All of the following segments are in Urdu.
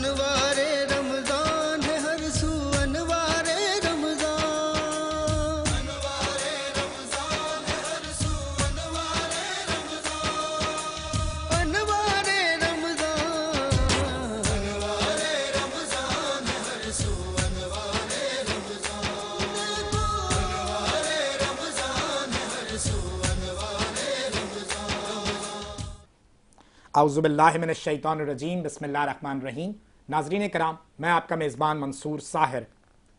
انوارے رمضان ہے ہر سو انوارے رمضان، انوارے رمضان ہے ہر سو انوارے رمضان، انوارے رمضان، انوارے رمضان ہے ہر سو انوارے رمضان، انوارے رمضان ہے ہر سو انوارے رمضان۔ اعوذ باللہ من الشیطان الرجیم، بسم اللہ الرحمن الرحیم۔ ناظرین کرام، میں آپ کا میزبان منصور ساحر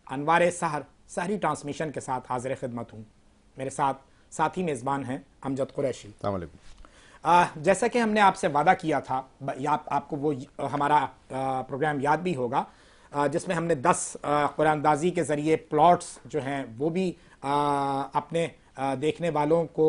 انوار سحر سحری ٹرانسمیشن کے ساتھ حاضر خدمت ہوں۔ میرے ساتھ ساتھی میزبان ہیں امجد قریشی۔ السلام علیکم۔ جیسا کہ ہم نے آپ سے وعدہ کیا تھا، آپ کو وہ ہمارا پروگرام یاد بھی ہوگا جس میں ہم نے 10 قرآن اندازی کے ذریعے پلاٹس جو ہیں وہ بھی اپنے دیکھنے والوں کو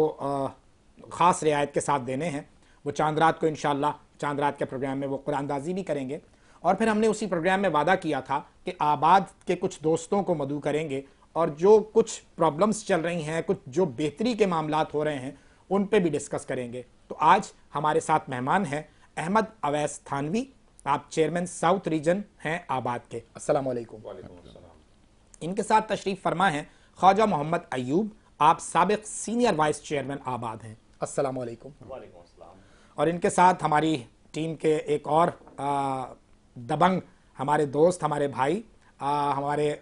خاص رعایت کے ساتھ دینے ہیں۔ وہ چاند رات کو انشاءاللہ چاند رات کے پروگرام میں وہ قرآن اندازی بھی کریں گے، اور پھر ہم نے اسی پروگرام میں وعدہ کیا تھا کہ آباد کے کچھ دوستوں کو مدعو کریں گے، اور جو کچھ پرابلمز چل رہی ہیں، کچھ جو بہتری کے معاملات ہو رہے ہیں، ان پہ بھی ڈسکس کریں گے۔ تو آج ہمارے ساتھ مہمان ہیں احمد اویس تھانوی، آپ چیئرمین ساؤتھ ریجن ہیں آباد کے۔ السلام علیکم۔ وعلیکم السلام۔ ان کے ساتھ تشریف فرما ہیں خواجہ محمد ایوب، آپ سابق سینئر وائس چیئرمین آباد ہیں۔ السلام علیکم۔ وعلیکم السلام۔ اور ان کے ساتھ ہماری ٹیم کے ایک اور دبنگ ہمارے دوست، ہمارے بھائی، ہمارے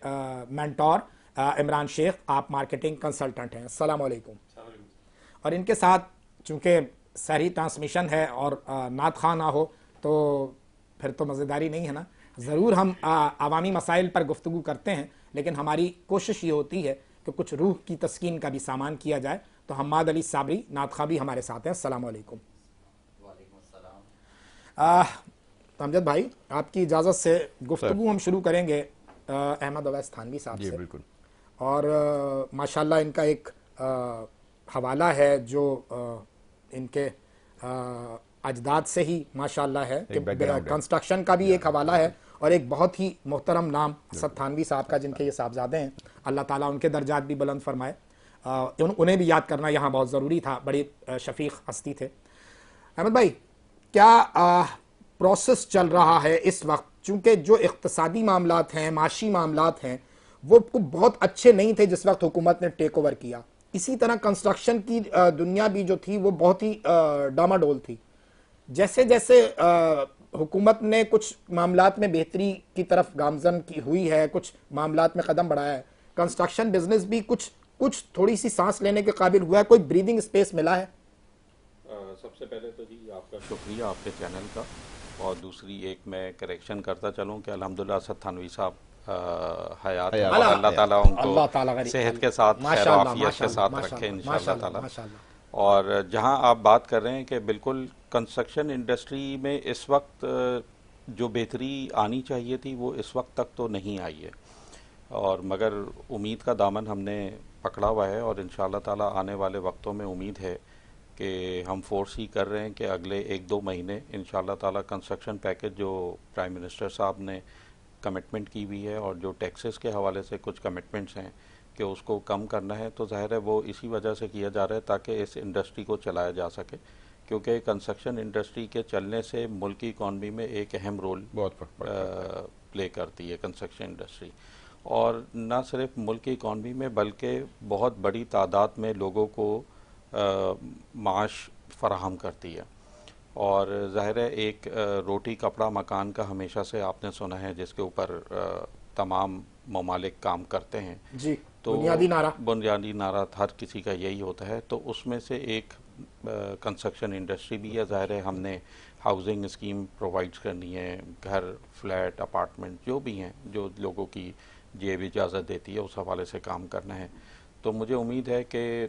مینٹور عمران شیخ، آپ مارکیٹنگ کنسلٹنٹ ہیں۔ السلام علیکم۔ اور ان کے ساتھ چونکہ سحری ٹرانسمیشن ہے اور نعت خواہ نہ ہو تو پھر تو مزیداری نہیں ہے نا، ضرور ہم عوامی مسائل پر گفتگو کرتے ہیں، لیکن ہماری کوشش یہ ہوتی ہے کہ کچھ روح کی تسکین کا بھی سامان کیا جائے۔ تو حماد علی صابری نعت خواہ بھی ہمارے ساتھ ہیں۔ السلام علیکم۔ وعلیکم السلام۔ امجد بھائی، آپ کی اجازت سے گفتگو ہم شروع کریں گے احمد اویس تھانوی صاحب جی سے، بالکل۔ اور ماشاءاللہ ان کا ایک حوالہ ہے جو ان کے اجداد سے ہی ماشاءاللہ ہے، کہ کنسٹرکشن کا بھی ایک حوالہ ہے، اور ایک بہت ہی محترم نام اسد تھانوی صاحب کا، جن کے یہ صاحبزادے ہیں۔ اللہ تعالیٰ ان کے درجات بھی بلند فرمائے، انہیں بھی یاد کرنا یہاں بہت ضروری تھا، بڑی شفیق ہستی تھے۔ احمد بھائی، کیا پروسیس چل رہا ہے اس وقت؟ چونکہ جو اقتصادی معاملات ہیں، معاشی معاملات ہیں، وہ بہت اچھے نہیں تھے جس وقت حکومت نے ٹیک اوور کیا۔ اسی طرح کنسٹرکشن کی دنیا بھی جو تھی وہ بہت ہی ڈاماڈول تھی۔ جیسے جیسے حکومت نے کچھ معاملات میں بہتری کی طرف گامزن کی ہوئی ہے، کچھ معاملات میں قدم بڑھایا ہے، کنسٹرکشن بزنس بھی کچھ تھوڑی سی سانس لینے کے قابل ہوا ہے، کوئی بریدنگ اسپیس ملا ہے؟ سب سے پہلے تو جی آپ کا شکریہ آپ کے چینل کا، اور دوسری ایک میں کریکشن کرتا چلوں کہ الحمدللہ اسد تھانوی صاحب حیات ہیں، اور اللہ تعالیٰ ان کو صحت کے ساتھ خیر و عافیت کے ساتھ رکھے انشاءاللہ تعالیٰ۔ اور جہاں آپ بات کر رہے ہیں کہ بالکل کنسٹرکشن انڈسٹری میں اس وقت جو بہتری آنی چاہیے تھی وہ اس وقت تک تو نہیں آئی ہے، اور مگر امید کا دامن ہم نے پکڑا ہوا ہے، اور انشاءاللہ تعالیٰ آنے والے وقتوں میں امید ہے کہ ہم فورس ہی کر رہے ہیں کہ اگلے 1-2 مہینے انشاءاللہ تعالیٰ کنسٹرکشن پیکج جو پرائم منسٹر صاحب نے کمٹمنٹ کی ہوئی ہے، اور جو ٹیکسز کے حوالے سے کچھ کمٹمنٹس ہیں کہ اس کو کم کرنا ہے، تو ظاہر ہے وہ اسی وجہ سے کیا جا رہا ہے تاکہ اس انڈسٹری کو چلایا جا سکے، کیونکہ کنسٹرکشن انڈسٹری کے چلنے سے ملک کی اکانومی میں ایک اہم رول پلے کرتی ہے کنسٹرکشن انڈسٹری، اور نہ صرف ملک کی اکانومی میں بلکہ بہت بڑی تعداد میں لوگوں کو معاش فراہم کرتی ہے۔ اور ظاہر ہے ایک روٹی کپڑا مکان کا ہمیشہ سے آپ نے سنا ہے جس کے اوپر تمام ممالک کام کرتے ہیں، جی، تو بنیادی نعرہ ہر کسی کا یہی ہوتا ہے، تو اس میں سے ایک کنسٹرکشن انڈسٹری بھی ہے۔ ظاہر ہے ہم نے ہاؤسنگ اسکیم پرووائڈ کرنی ہے، گھر، فلیٹ، اپارٹمنٹ جو بھی ہیں جو لوگوں کی جیب اجازت دیتی ہے اس حوالے سے کام کرنا ہے۔ تو مجھے امید ہے کہ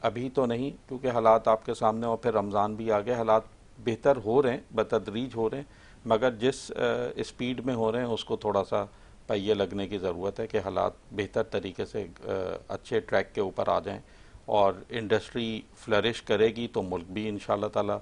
ابھی تو نہیں، کیونکہ حالات آپ کے سامنے، اور پھر رمضان بھی آ گئے، حالات بہتر ہو رہے ہیں، بتدریج ہو رہے ہیں، مگر جس اسپیڈ میں ہو رہے ہیں اس کو تھوڑا سا پہیے لگنے کی ضرورت ہے کہ حالات بہتر طریقے سے اچھے ٹریک کے اوپر آ جائیں، اور انڈسٹری فلرش کرے گی تو ملک بھی انشاءاللہ تعالیٰ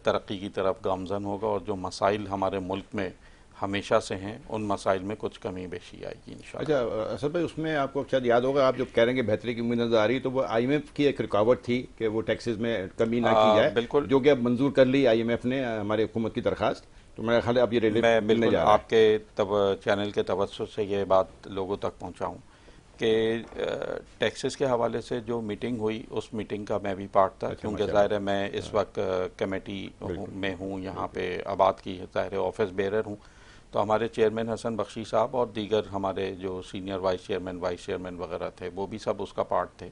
ترقی کی طرف گامزن ہوگا، اور جو مسائل ہمارے ملک میں ہمیشہ سے ہیں ان مسائل میں کچھ کمی بیشی آئے گی انشاءاللہ۔ اچھا اسد بھائی، اس میں آپ کو شاید یاد ہوگا، آپ جو کہہ رہے ہیں کہ بہتری کی امید نظر آ رہی، تو وہ آئی ایم ایف کی ایک رکاوٹ تھی کہ وہ ٹیکسز میں کمی نہ کی جائے، بالکل، جو کہ اب منظور کر لی آئی ایم ایف نے، ہماری حکومت کی درخواست تو میرا خیال ہے اب یہ ریلیف میں ملنے بالکل جا رہا ہے. آپ کے چینل کے توسط سے یہ بات لوگوں تک پہنچاؤں کہ ٹیکسز کے حوالے سے جو میٹنگ ہوئی اس میٹنگ کا میں بھی پارٹ تھا, کیونکہ ظاہر ہے میں اس وقت کمیٹی میں ہوں, یہاں پہ آباد کی ظاہر آفس بیرر ہوں. تو ہمارے چیئرمین حسن بخشی صاحب اور دیگر ہمارے جو سینئر وائس چیئرمین وغیرہ تھے وہ بھی سب اس کا پارٹ تھے,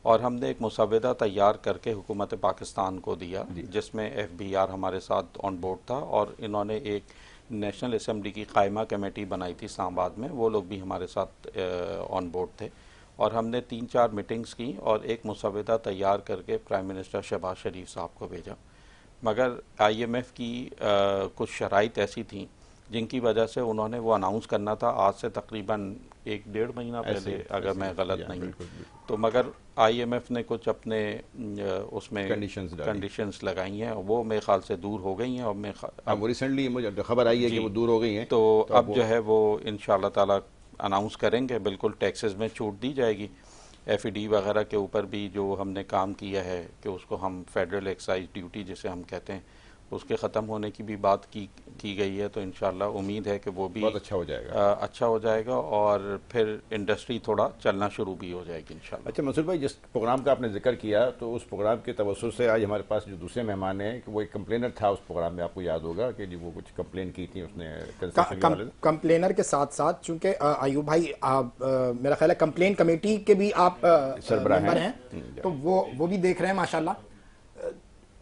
اور ہم نے ایک مسودہ تیار کر کے حکومت پاکستان کو دیا جس میں FBR ہمارے ساتھ آن بورڈ تھا, اور انہوں نے ایک نیشنل اسمبلی کی قائمہ کمیٹی بنائی تھی اسلام آباد میں, وہ لوگ بھی ہمارے ساتھ آن بورڈ تھے, اور ہم نے 3-4 میٹنگز کی اور ایک مسودہ تیار کر کے پرائم منسٹر شہباز شریف صاحب کو بھیجا. مگر IMF کی کچھ شرائط ایسی تھیں جن کی وجہ سے انہوں نے وہ اناؤنس کرنا تھا آج سے تقریباً 1-1.5 مہینہ پہلے اگر میں غلط نہیں, تو مگر IMF نے کچھ اپنے اس میں کنڈیشنز لگائی ہیں, وہ میرے خیال سے دور ہو گئی ہیں, اور اب ریسنٹلی مجھے خبر آئی ہے کہ وہ دور ہو گئی ہیں, تو اب جو ہے وہ انشاءاللہ تعالی اناؤنس کریں گے, بالکل ٹیکسز میں چھوٹ دی جائے گی. FED وغیرہ کے اوپر بھی جو ہم نے کام کیا ہے کہ اس کو ہم فیڈرل ایکسائز ڈیوٹی جسے ہم کہتے ہیں اس کے ختم ہونے کی بھی بات کی گئی ہے, تو انشاءاللہ امید ہے کہ وہ بھی بہت اچھا ہو جائے گا. اور پھر انڈسٹری تھوڑا چلنا شروع بھی ہو جائے گی انشاءاللہ. اچھا منصور بھائی, جس پروگرام کا آپ نے ذکر کیا تو اس پروگرام کے توسط سے آج ہمارے پاس جو دوسرے مہمان ہیں کہ وہ ایک کمپلینر تھا اس پروگرام میں, آپ کو یاد ہوگا کہ وہ کچھ کمپلین کی تھی اس نے کمپلینر کے ساتھ ساتھ, چونکہ ایوب بھائی میرا خیال ہے کمپلین کمیٹی کے بھی آپ ممبر ہیں, تو وہ بھی دیکھ رہے ہیں ماشاءاللہ.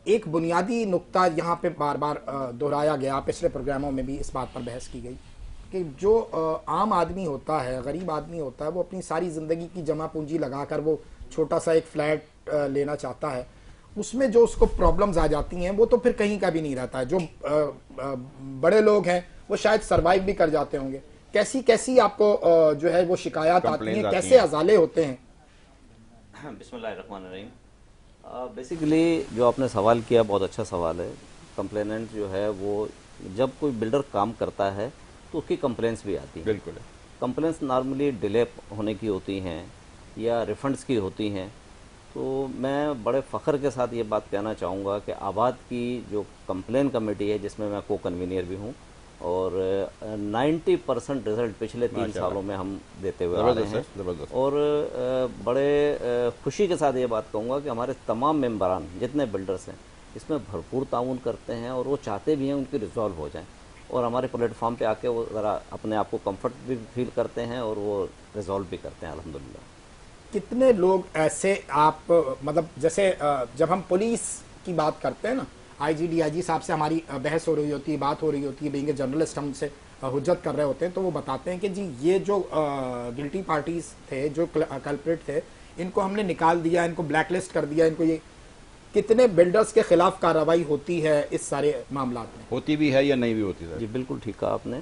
ایک بنیادی نقطہ یہاں پہ بار بار دہرایا گیا, پچھلے پروگراموں میں بھی اس بات پر بحث کی گئی کہ جو عام آدمی ہوتا ہے, غریب آدمی ہوتا ہے, وہ اپنی ساری زندگی کی جمع پونجی لگا کر وہ چھوٹا سا ایک فلیٹ لینا چاہتا ہے, اس میں جو اس کو پرابلمز آ جاتی ہیں وہ تو پھر کہیں کا بھی نہیں رہتا ہے. جو بڑے لوگ ہیں وہ شاید سروائیو بھی کر جاتے ہوں گے. کیسی آپ کو جو ہے وہ شکایات آتی ہیں, کیسے ازالے ہوتے ہیں؟ بسم اللہ الرحمن الرحیم. بیسیکلی جو آپ نے سوال کیا بہت اچھا سوال ہے. کمپلیننٹ جو ہے وہ جب کوئی بلڈر کام کرتا ہے تو اس کی کمپلینس بھی آتی ہیں. بالکل. کمپلینس نارملی ڈیلے ہونے کی ہوتی ہیں یا ریفنڈز کی ہوتی ہیں. تو میں بڑے فخر کے ساتھ یہ بات کہنا چاہوں گا کہ آباد کی جو کمپلین کمیٹی ہے جس میں میں کو کنوینئر بھی ہوں, اور 90% رزلٹ پچھلے 3 سالوں میں ہم دیتے ہوئے آ رہے ہیں, اور بڑے خوشی کے ساتھ یہ بات کہوں گا کہ ہمارے تمام ممبران جتنے بلڈرز ہیں اس میں بھرپور تعاون کرتے ہیں, اور وہ چاہتے بھی ہیں ان کی ریزالو ہو جائیں, اور ہمارے پلیٹ فارم پہ آ کے وہ ذرا اپنے آپ کو کمفرٹ بھی فیل کرتے ہیں اور وہ ریزالو بھی کرتے ہیں الحمدللہ. کتنے لوگ ایسے آپ مطلب جیسے جب ہم پولیس کی بات کرتے ہیں نا, DIG صاحب سے ہماری بحث ہو رہی ہوتی ہے, بات ہو رہی ہوتی ہے, بینگ اے جرنلسٹ ہم سے حجت کر رہے ہوتے ہیں, تو وہ بتاتے ہیں کہ جی یہ جو گلٹی پارٹیز تھے, جو کلپریٹ تھے, ان کو ہم نے نکال دیا, ان کو بلیک لسٹ کر دیا, ان کو. یہ کتنے بلڈرز کے خلاف کارروائی ہوتی ہے اس سارے معاملات میں؟ ہوتی بھی ہے یا نہیں بھی ہوتی ہے؟ جی بالکل ٹھیک کہا آپ نے.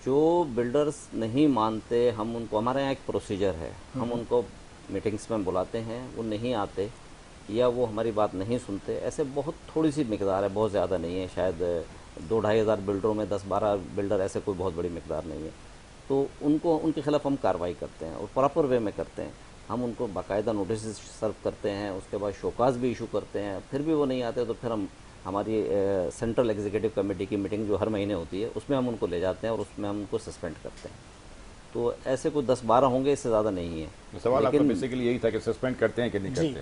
جو بلڈرز نہیں مانتے, ہم ان کو, ہمارے یہاں ایک پروسیجر ہے, ہم ان کو میٹنگز میں بلاتے ہیں, وہ نہیں آتے یا وہ ہماری بات نہیں سنتے. ایسے بہت تھوڑی سی مقدار ہے, بہت زیادہ نہیں ہے, شاید 2-2.5 ہزار بلڈروں میں 10-12 بلڈر ایسے کوئی بہت بڑی مقدار نہیں ہے. تو ان کے خلاف ہم کارروائی کرتے ہیں اور پراپر وے میں کرتے ہیں. ہم ان کو باقاعدہ نوٹسز سرو کرتے ہیں, اس کے بعد شوکاز بھی ایشو کرتے ہیں. پھر بھی وہ نہیں آتے تو پھر ہم ہماری سینٹرل ایگزیکٹو کمیٹی کی میٹنگ جو ہر مہینے ہوتی ہے اس میں ہم ان کو لے جاتے ہیں اور اس میں ہم ان کو سسپینڈ کرتے ہیں. تو ایسے کوئی 10-12 ہوں گے, اس سے زیادہ نہیں ہے. سوال آپ کا بیسیکلی یہی تھا کہ سسپینڈ کرتے ہیں کہ نہیں کرتے,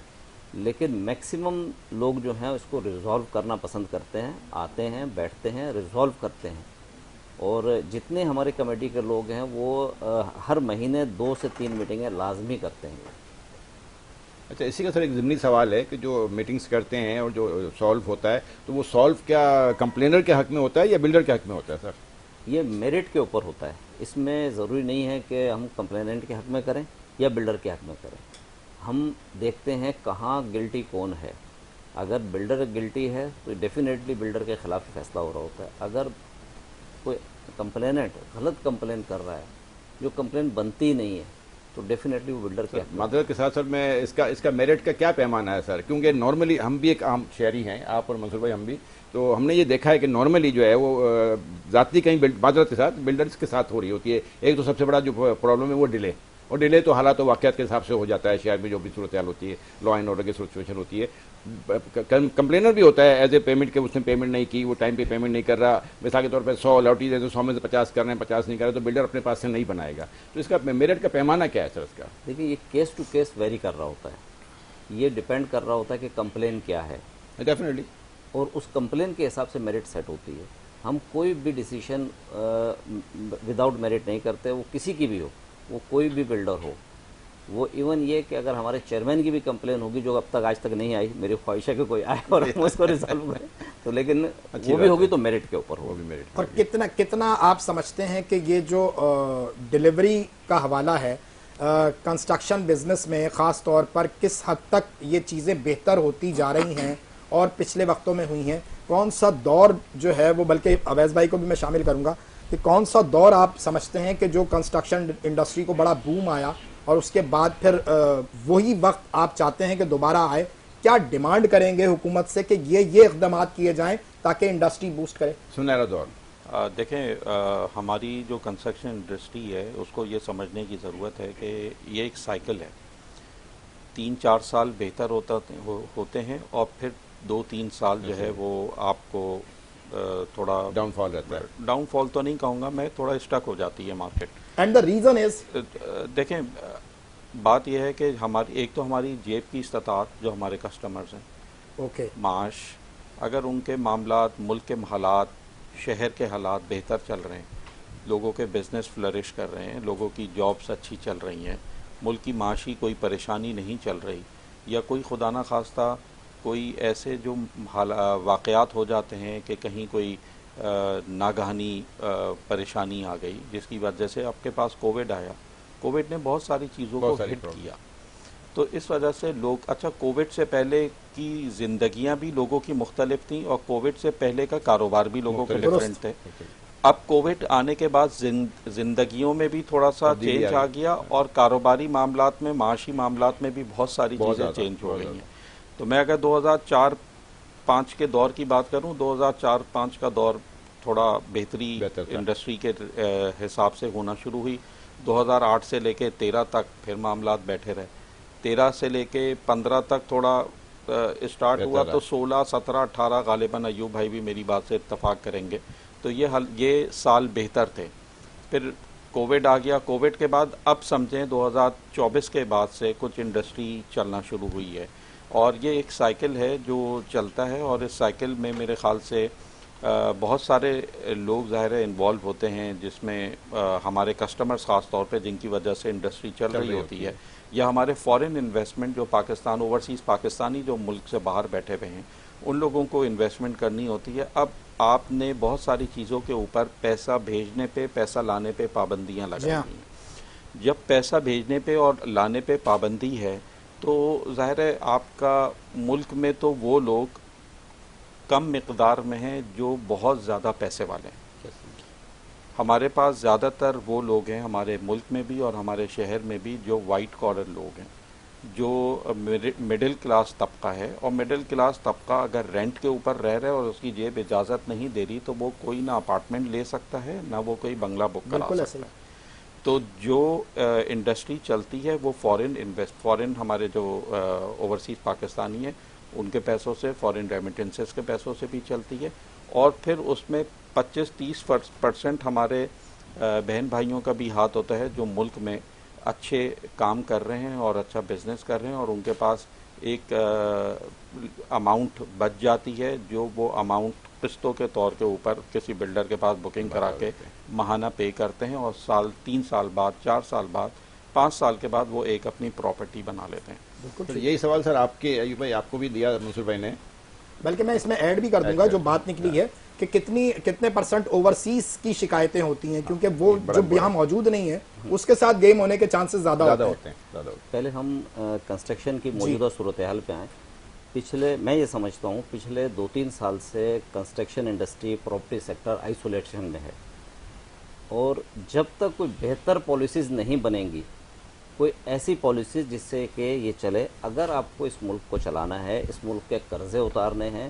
لیکن میکسیمم لوگ جو ہیں اس کو ریزالو کرنا پسند کرتے ہیں, آتے ہیں, بیٹھتے ہیں, ریزالو کرتے ہیں. اور جتنے ہماری کمیٹی کے لوگ ہیں وہ ہر مہینے 2 سے 3 میٹنگیں لازمی کرتے ہیں. اچھا, اسی کا سر ایک ضمنی سوال ہے کہ جو میٹنگز کرتے ہیں اور جو سالو ہوتا ہے تو وہ سالو کیا کمپلینر کے حق میں ہوتا ہے یا بلڈر کے حق میں ہوتا ہے سر؟ یہ میرٹ کے اوپر ہوتا ہے. اس میں ضروری نہیں ہے کہ ہم کمپلیننٹ کے حق میں کریں یا بلڈر کے حق میں کریں. ہم دیکھتے ہیں کہاں گلٹی کون ہے. اگر بلڈر گلٹی ہے تو ڈیفینیٹلی بلڈر کے خلاف فیصلہ ہو رہا ہوتا ہے. اگر کوئی کمپلیننٹ غلط کمپلین کر رہا ہے, جو کمپلین بنتی نہیں ہے, تو ڈیفینیٹلی وہ بلڈر کے معذرت کے ساتھ سر میں اس کا میرٹ کا کیا پیمانہ ہے سر؟ کیونکہ نارملی ہم بھی ایک عام شہری ہیں, آپ اور منصور بھائی ہم بھی, تو ہم نے یہ دیکھا ہے کہ نارملی جو ہے وہ ذاتی کہیں معذرت کے ساتھ بلڈرز کے ساتھ ہو رہی ہوتی ہے. ایک تو سب سے بڑا جو پرابلم ہے وہ ڈیلے, اور ڈیلے تو حالات و واقعات کے حساب سے ہو جاتا ہے شہر میں جو بھی صورتحال ہوتی ہے, لا اینڈ آرڈر کی سچویشن ہوتی ہے. کمپلینر بھی ہوتا ہے ایز اے پیمنٹ کہ اس نے پیمنٹ نہیں کی, وہ ٹائم پہ پیمنٹ نہیں کر رہا, مثال کے طور پہ 100 لاٹھی دے تو 100 میں سے 50 کر رہے ہیں, 50 نہیں کر رہے, تو بلڈر اپنے پاس سے نہیں بنائے گا. تو اس کا میرٹ کا پیمانہ کیا ہے سر اس کا؟ دیکھیے یہ کیس ٹو کیس ویری کر رہا ہوتا ہے, یہ ڈیپینڈ کر رہا ہوتا ہے کہ کمپلین کیا ہے, ڈیفینیٹلی, اور اس کمپلین کے حساب سے میرٹ سیٹ ہوتی ہے. ہم کوئی بھی ڈیسیشن وداؤٹ میرٹ نہیں کرتے, وہ کسی کی بھی ہو, وہ کوئی بھی بلڈر ہو. وہ ایون یہ کہ اگر ہمارے چیئرمین کی بھی کمپلین ہوگی جو اب تک آج تک نہیں آئی, میری خواہش ہے کہ کوئی آئے اور ہم اس کو ریزالو کریں, تو لیکن وہ بھی ہوگی تو میرٹ کے اوپر ہوگی. اور کتنا آپ سمجھتے ہیں کہ یہ جو ڈیلیوری کا حوالہ ہے کنسٹرکشن بزنس میں خاص طور پر, کس حد تک یہ چیزیں بہتر ہوتی جا رہی ہیں اور پچھلے وقتوں میں ہوئی ہیں؟ کون سا دور جو ہے وہ, بلکہ اویس بھائی کو بھی میں شامل کروں گا, کہ کون سا دور آپ سمجھتے ہیں کہ جو کنسٹرکشن انڈسٹری کو بڑا بوم آیا اور اس کے بعد پھر وہی وقت آپ چاہتے ہیں کہ دوبارہ آئے؟ کیا ڈیمانڈ کریں گے حکومت سے کہ یہ اقدامات کیے جائیں تاکہ انڈسٹری بوسٹ کرے؟ سنہرا دور. دیکھیں, ہماری جو کنسٹرکشن انڈسٹری ہے اس کو یہ سمجھنے کی ضرورت ہے کہ یہ ایک سائیکل ہے. 3-4 سال بہتر ہوتے ہیں اور پھر 2-3 سال جو ہے وہ آپ کو تھوڑا ڈاؤن فال رہتا ہے. ڈاؤن فال تو نہیں کہوں گا میں, تھوڑا اسٹک ہو جاتی ہے market. And the reason is, دیکھیں بات یہ ہے کہ ہماری ایک تو ہماری جیب کی استطاعت, جو ہمارے کسٹمرز ہیں, اوکے, معاش, اگر ان کے معاملات, ملک کے حالات, شہر کے حالات بہتر چل رہے ہیں, لوگوں کے بزنس فلرش کر رہے ہیں, لوگوں کی جابس اچھی چل رہی ہیں, ملک کی معاشی کوئی پریشانی نہیں چل رہی, یا کوئی خدا نہ خواستہ کوئی ایسے جو واقعات ہو جاتے ہیں کہ کہیں کوئی ناگہانی پریشانی آ گئی جس کی وجہ سے آپ کے پاس کووڈ آیا. کووڈ نے بہت ساری چیزوں کو ہٹ کیا, تو اس وجہ سے لوگ, اچھا کووڈ سے پہلے کی زندگیاں بھی لوگوں کی مختلف تھیں اور کووڈ سے پہلے کا کاروبار بھی لوگوں کے ڈفرینٹ تھے. اب کووڈ آنے کے بعد زندگیوں میں بھی تھوڑا سا چینج آ گیا اور کاروباری معاملات میں, معاشی معاملات میں بھی بہت ساری چیزیں چینج ہو گئی ہیں. تو میں اگر 2004-05 کے دور کی بات کروں, 2004-05 کا دور تھوڑا بہتری انڈسٹری کے حساب سے ہونا شروع ہوئی. 2008 سے لے کے 13 تک پھر معاملات بیٹھے رہے. 13 سے لے کے 15 تک تھوڑا اسٹارٹ ہوا, تو 16, 17, 18 غالباً ایوب بھائی بھی میری بات سے اتفاق کریں گے, تو یہ سال بہتر تھے. پھر کووڈ آ گیا. کووڈ کے بعد اب سمجھیں 2024 کے بعد سے کچھ انڈسٹری چلنا شروع ہوئی ہے, اور یہ ایک سائیکل ہے جو چلتا ہے, اور اس سائیکل میں میرے خیال سے بہت سارے لوگ ظاہر انوالو ہوتے ہیں, جس میں ہمارے کسٹمرز خاص طور پہ جن کی وجہ سے انڈسٹری چل رہی ہوتی ہے, یا ہمارے فورن انویسٹمنٹ جو پاکستان, اوورسیز پاکستانی جو ملک سے باہر بیٹھے ہوئے ہیں, ان لوگوں کو انویسٹمنٹ کرنی ہوتی ہے. اب آپ نے بہت ساری چیزوں کے اوپر پیسہ بھیجنے پہ, پیسہ لانے پہ پابندیاں لگائی ہیں. جب پیسہ بھیجنے پہ اور لانے پہ پابندی ہے تو ظاہر ہے آپ کا ملک میں تو وہ لوگ کم مقدار میں ہیں جو بہت زیادہ پیسے والے ہیں. ہمارے پاس زیادہ تر وہ لوگ ہیں ہمارے ملک میں بھی اور ہمارے شہر میں بھی جو وائٹ کالر لوگ ہیں, جو مڈل کلاس طبقہ ہے. اور مڈل کلاس طبقہ اگر رینٹ کے اوپر رہ رہا ہے اور اس کی جیب اجازت نہیں دے رہی, تو وہ کوئی نہ اپارٹمنٹ لے سکتا ہے, نہ وہ کوئی بنگلہ بک کرا سکتا ہے. تو جو انڈسٹری چلتی ہے وہ فورن ہمارے جو اوورسیز پاکستانی ہیں ان کے پیسوں سے, فورن ریمیٹنسز کے پیسوں سے بھی چلتی ہے, اور پھر اس میں 25-30% ہمارے بہن بھائیوں کا بھی ہاتھ ہوتا ہے جو ملک میں اچھے کام کر رہے ہیں اور اچھا بزنس کر رہے ہیں, اور ان کے پاس ایک اماؤنٹ بچ جاتی ہے جو وہ اماؤنٹ قسطوں کے طور کے اوپر کسی بلڈر کے پاس بکنگ کرا کے ماہانہ پے کرتے ہیں, اور 3 سال بعد, 4 سال بعد, 5 سال کے بعد وہ ایک اپنی پراپرٹی بنا لیتے ہیں. بالکل یہی سوال سر آپ کے ایوب بھائی آپ کو بھی دیا منصور بھائی نے, بلکہ میں اس میں ایڈ بھی کر دوں گا جو بات نکلی ہے کہ کتنے % اوورسیز کی شکایتیں ہوتی ہیں, کیونکہ وہ جو یہاں موجود نہیں ہے اس کے ساتھ گیم ہونے کے چانسز زیادہ ہوتے ہیں. پہلے ہم کنسٹرکشن کی موجودہ صورتحال پہ آئیں. میں یہ سمجھتا ہوں پچھلے 2-3 سال سے construction industry, property sector isolation میں ہے, اور جب تک کوئی بہتر پالیسیز نہیں بنیں گی, کوئی ایسی پالیسیز جس سے کہ یہ چلے, اگر آپ کو اس ملک کو چلانا ہے, اس ملک کے قرضے اتارنے ہیں,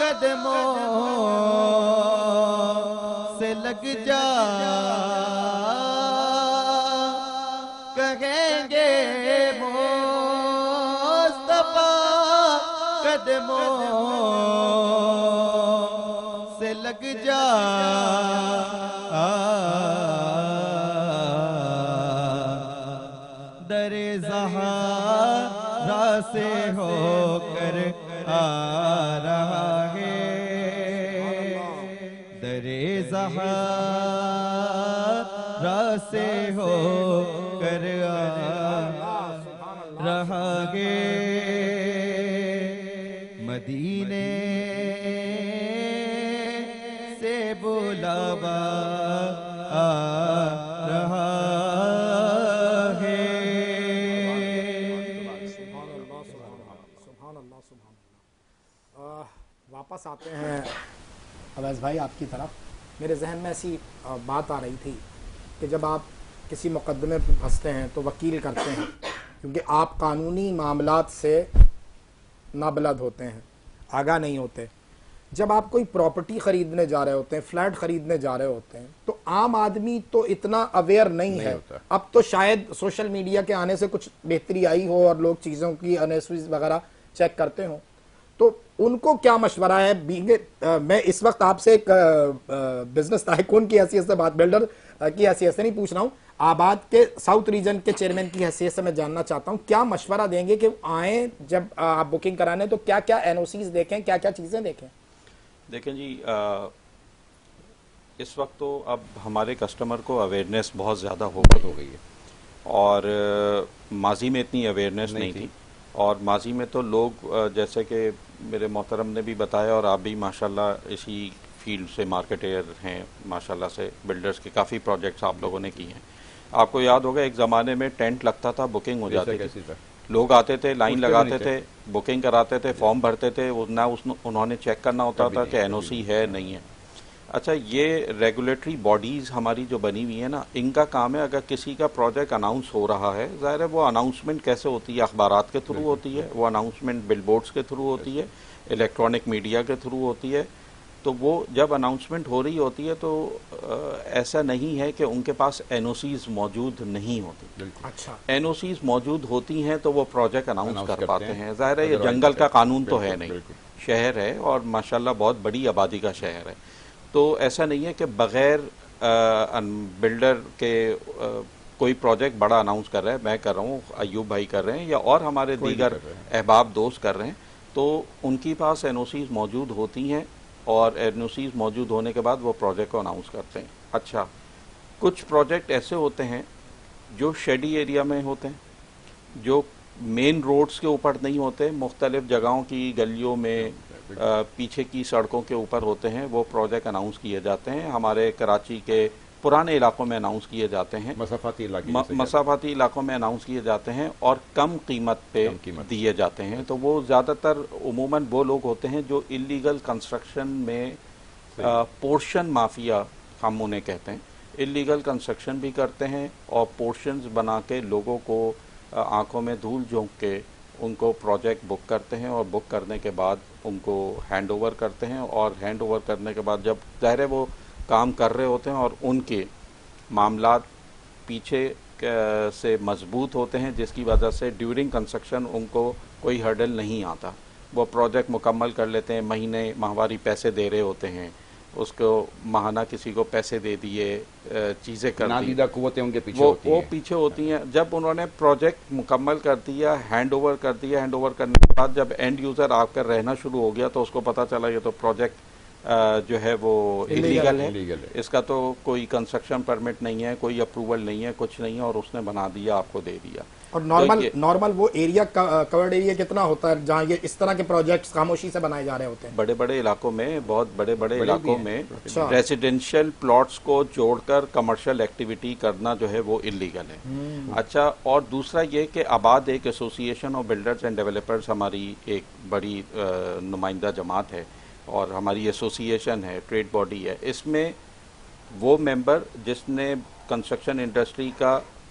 قدموں سے لگ جا کہیں گے مصطفیٰ قدموں سے لگ جا در زہرا سے ہو کر آ رہا ہے در زہرا سے ہو کر آ رہا ہے مدینے سے بلاوا آ رہا ہے سبحان اللہ سبحان اللہ. واپس آتے ہیں اویس بھائی آپ کی طرف. میرے ذہن میں ایسی بات آ رہی تھی کہ جب آپ کسی مقدمے پہ پھنستے ہیں تو وکیل کرتے ہیں کیونکہ آپ قانونی معاملات سے نابلد ہوتے ہیں, آگاہ نہیں ہوتے. جب آپ کوئی پراپرٹی خریدنے جا رہے ہوتے ہیں, فلیٹ خریدنے جا رہے ہوتے ہیں, تو عام آدمی تو اتنا اویئر نہیں ہے. اب تو شاید سوشل میڈیا کے آنے سے کچھ بہتری آئی ہو اور لوگ چیزوں کی انیسویز وغیرہ چیک کرتے ہوں, تو ان کو کیا مشورہ ہے؟ میں اس وقت آپ سے ایک بزنس تائکون کی حیثیت سے بات, بلڈر کی حیثیت سے نہیں پوچھ رہا ہوں, آباد کے ساؤتھ ریجن کے چیئرمین کی حیثیت سے میں جاننا چاہتا ہوں کیا مشورہ دیں گے کہ آئیں جب آپ بکنگ کرانے تو کیا کیا NOCs دیکھیں, کیا کیا چیزیں دیکھیں؟ دیکھیں جی, اس وقت تو اب ہمارے کسٹمر کو اویئرنیس بہت زیادہ ہو گئی ہے, اور ماضی میں اتنی اویئرنیس نہیں تھی. اور ماضی میں تو لوگ جیسے کہ میرے محترم نے بھی بتایا اور آپ بھی ماشاءاللہ اسی فیلڈ سے مارکیٹر ہیں ماشاءاللہ سے, بلڈرز کے کافی پروجیکٹس آپ لوگوں نے کی ہیں. آپ کو یاد ہوگا ایک زمانے میں ٹینٹ لگتا تھا, بکنگ ہو جاتی تھی, لوگ آتے تھے, لائن لگاتے تھے, بکنگ کراتے تھے, فارم بھرتے تھے, نہ انہوں نے چیک کرنا ہوتا تھا کہ NOC ہے نہیں ہے. اچھا, یہ ریگولیٹری باڈیز ہماری جو بنی ہوئی ہیں نا, ان کا کام ہے اگر کسی کا پروجیکٹ اناؤنس ہو رہا ہے, ظاہر ہے وہ اناؤنسمنٹ کیسے ہوتی ہے, اخبارات کے تھرو ہوتی ہے, وہ اناؤنسمنٹ بل بورڈز کے تھرو ہوتی ہے, الیکٹرانک میڈیا کے تھرو ہوتی ہے. تو وہ جب اناؤنسمنٹ ہو رہی ہوتی ہے تو ایسا نہیں ہے کہ ان کے پاس NOCs موجود نہیں ہوتی. اچھا, NOCs موجود ہوتی ہیں تو وہ پروجیکٹ اناؤنس کر پاتے ہیں. ظاہر ہے یہ جنگل کا قانون تو ہے نہیں, شہر ہے اور ماشاءاللہ بہت بڑی آبادی کا شہر ہے, تو ایسا نہیں ہے کہ بغیر بلڈر کے کوئی پروجیکٹ بڑا اناؤنس کر رہا ہے, میں کر رہا ہوں, ایوب بھائی کر رہے ہیں, یا اور ہمارے دیگر احباب دوست کر رہے ہیں, تو ان کی پاس NOCs موجود ہوتی ہیں اور NOCs موجود ہونے کے بعد وہ پروجیکٹ کو اناؤنس کرتے ہیں. اچھا, کچھ پروجیکٹ ایسے ہوتے ہیں جو شیڈی ایریا میں ہوتے ہیں, جو مین روڈز کے اوپر نہیں ہوتے, مختلف جگہوں کی گلیوں میں پیچھے کی سڑکوں کے اوپر ہوتے ہیں, وہ پروجیکٹ اناؤنس کیے جاتے ہیں. ہمارے کراچی کے پرانے علاقوں میں اناؤنس کیے جاتے ہیں, مسافاتی علاقوں میں اناؤنس کیے جاتے ہیں اور کم قیمت پہ دیے جاتے ہیں. تو وہ زیادہ تر عموماً وہ لوگ ہوتے ہیں جو انلیگل کنسٹرکشن میں پورشن مافیا ہم انہیں کہتے ہیں, انلیگل کنسٹرکشن بھی کرتے ہیں اور پورشنز بنا کے لوگوں کو آنکھوں میں دھول جھونک کے ان کو پروجیکٹ بک کرتے ہیں, اور بک کرنے کے بعد ان کو ہینڈ اوور کرتے ہیں, اور ہینڈ اوور کرنے کے بعد جب ظاہر ہے وہ کام کر رہے ہوتے ہیں اور ان کے معاملات پیچھے سے مضبوط ہوتے ہیں, جس کی وجہ سے ڈیورنگ کنسٹرکشن ان کو کوئی ہرڈل نہیں آتا, وہ پروجیکٹ مکمل کر لیتے ہیں. مہینے ماہواری پیسے دے رہے ہوتے ہیں, اس کو ماہانہ کسی کو پیسے دے دیے, چیزیں کر دی, نادیدہ قوتیں ان کے پیچھے وہ پیچھے ہوتی ہیں. جب انہوں نے پروجیکٹ مکمل کر دیا, ہینڈ اوور کر دیا, ہینڈ اوور کرنے کے بعد جب اینڈ یوزر آ کر رہنا شروع ہو گیا تو اس کو پتہ چلا یہ تو پروجیکٹ جو ہے وہ انلیگل ہے, اس کا تو کوئی کنسٹرکشن پرمٹ نہیں ہے, کوئی اپروول نہیں ہے, کچھ نہیں ہے, اور اس نے بنا دیا, آپ کو دے دیا. اور نارمل وہ ایریا کورڈ ایریا کتنا ہوتا ہے جہاں یہ اس طرح کے پروجیکٹس خاموشی سے بنائے جا رہے ہوتے ہیں؟ بڑے بڑے علاقوں میں, بہت بڑے بڑے علاقوں میں ریزیڈینشیل پلاٹس کو جوڑ کر کمرشل ایکٹیویٹی کرنا جو ہے وہ انلیگل ہے. اچھا, اور دوسرا یہ کہ آباد ایک ایسوسی ایشن آف بلڈرز اینڈ ڈیولپرز ہماری ایک بڑی نمائندہ جماعت ہے, اور ہماری ایسوسی ایشن ہے, ٹریڈ باڈی ہے. اس میں وہ ممبر جس نے کنسٹرکشن انڈسٹری کا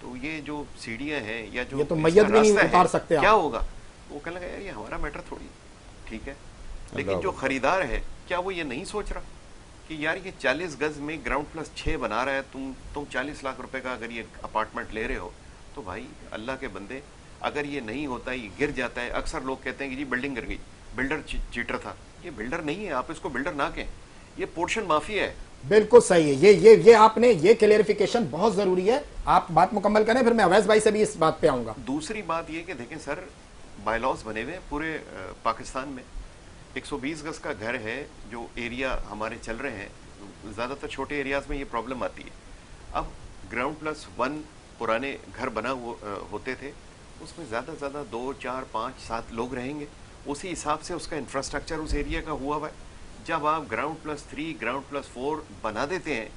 تو یہ جو سیڑھیاں ہیں یا جو یہ تو میت بھی نہیں اتار سکتے کیا ہوگا؟ وہ کہنے لگا یار یہ ہمارا میٹر تھوڑی، ٹھیک ہے، لیکن جو خریدار ہے کیا وہ یہ نہیں سوچ رہا کہ یار یہ 40 گز میں گراؤنڈ پلس 6 بنا رہا ہے، تم 40 لاکھ روپے کا اگر یہ اپارٹمنٹ لے رہے ہو تو بھائی اللہ کے بندے اگر یہ نہیں ہوتا، یہ گر جاتا ہے. اکثر لوگ کہتے ہیں کہ جی بلڈنگ گر گئی، بلڈر چیٹر تھا. یہ بلڈر نہیں ہے، آپ اس کو بلڈر نہ کہیں، یہ پورشن مافیا ہے. بالکل صحیح ہے. یہ آپ نے یہ کلیئرفیکیشن بہت ضروری ہے. آپ بات مکمل کریں پھر میں اویس بھائی سے بھی اس بات پہ آؤں گا. دوسری بات یہ کہ دیکھیں سر، بائی لاز بنے ہوئے پورے پاکستان میں. 120 گز کا گھر ہے جو ایریا ہمارے چل رہے ہیں، زیادہ تر چھوٹے ایریاز میں یہ پرابلم آتی ہے. اب گراؤنڈ پلس 1 پرانے گھر بنا ہوتے تھے، اس میں زیادہ سے زیادہ 2 4 5 7 لوگ رہیں گے. اسی حساب سے اس کا انفراسٹرکچر اس ایریا کا ہوا ہے. جب آپ گراؤنڈ پلس 3 گراؤنڈ پلس 4 بنا دیتے ہیں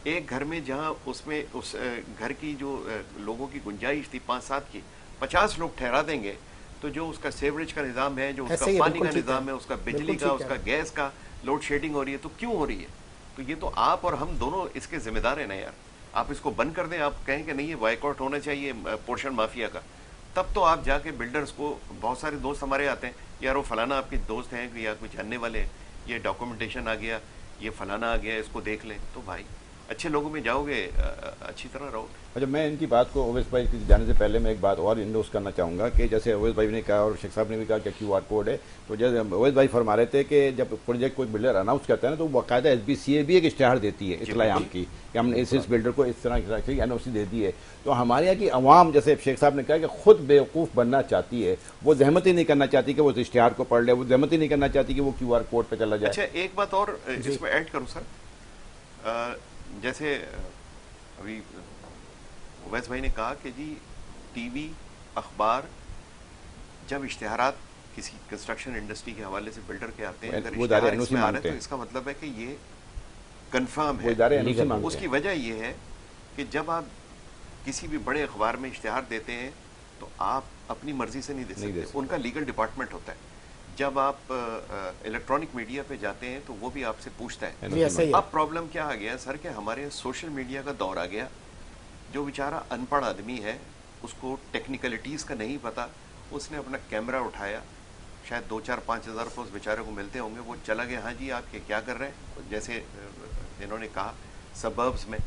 ایک گھر میں، جہاں اس میں اس گھر کی جو لوگوں کی گنجائش تھی 5 7 کی، 50 لوگ ٹھہرا دیں گے، تو جو اس کا سیوریج کا نظام ہے، جو اس کا پانی کا نظام ہے، اس کا بجلی کا، اس کا گیس کا لوڈ شیڈنگ ہو رہی ہے. تو کیوں ہو رہی ہے؟ تو یہ تو آپ اور ہم دونوں اس کے ذمہ دار ہیں نا یار. آپ اس کو بند کر دیں، آپ کہیں کہ نہیں یہ بائیک آؤٹ ہونا چاہیے پورشن مافیا کا، تب تو آپ جا کے بلڈرز کو، بہت سارے دوست ہمارے آتے ہیں، یار وہ فلانا آپ کے دوست ہیں یا کوئی جاننے والے ہیں، یہ ڈاکومنٹیشن آ گیا، یہ فلانا آ گیا، اس کو دیکھ لیں. تو بھائی اچھے لوگوں میں جاؤ گے، اچھی طرح رہو. اچھا، میں ان کی بات کو اویس بھائی کی جانے سے پہلے میں ایک بات اور انڈوس کرنا چاہوں گا کہ جیسے اویس بھائی نے کہا اور شیخ صاحب نے بھی کہا کہ کیو آر کوڈ ہے. تو جیسے اویس بھائی فرما رہے تھے کہ جب پروجیکٹ کوئی بلڈر اناؤنس کرتا ہے نا، تو باقاعدہ SBCA بھی ایک اشتہار دیتی ہے اطلاع عام کی کہ ہم نے اس بلڈر کو اس طرح کی NOC دے دی ہے. تو ہمارے یہاں کی عوام، جیسے شیخ صاحب نے کہا کہ خود بیوقوف بننا چاہتی ہے، وہ زحمت ہی نہیں کرنا چاہتی کہ وہ اشتہار کو پڑھ لے، وہ زحمت ہی نہیں کرنا چاہتی کہ وہ QR کوڈ پہ چلا جائے. اچھا، ایک بات اور اس میں ایڈ کروں سر. جیسے ابھی اویس بھائی نے کہا کہ جی ٹی وی، اخبار، جب اشتہارات کسی کنسٹرکشن انڈسٹری کے حوالے سے بلڈر کے آتے ہیں، اگر اشتہار اس میں آ رہے ہیں تو اس کا مطلب ہے کہ یہ کنفرم ہے. اس کی وجہ یہ ہے کہ جب آپ کسی بھی بڑے اخبار میں اشتہار دیتے ہیں تو آپ اپنی مرضی سے نہیں دے سکتے، ان کا لیگل ڈپارٹمنٹ ہوتا ہے. جب آپ الیکٹرانک میڈیا پہ جاتے ہیں تو وہ بھی آپ سے پوچھتا ہے. اب پرابلم کیا آ گیا سر کہ ہمارے سوشل میڈیا کا دور آ گیا. جو بیچارہ ان پڑھ آدمی ہے، اس کو ٹیکنیکلٹیز کا نہیں پتا، اس نے اپنا کیمرہ اٹھایا، شاید 2 4 5 ہزار روپے اس بیچارے کو ملتے ہوں گے، وہ چلا گیا، ہاں جی آپ کے کیا کر رہے ہیں. جیسے انہوں نے کہا سبربس میں،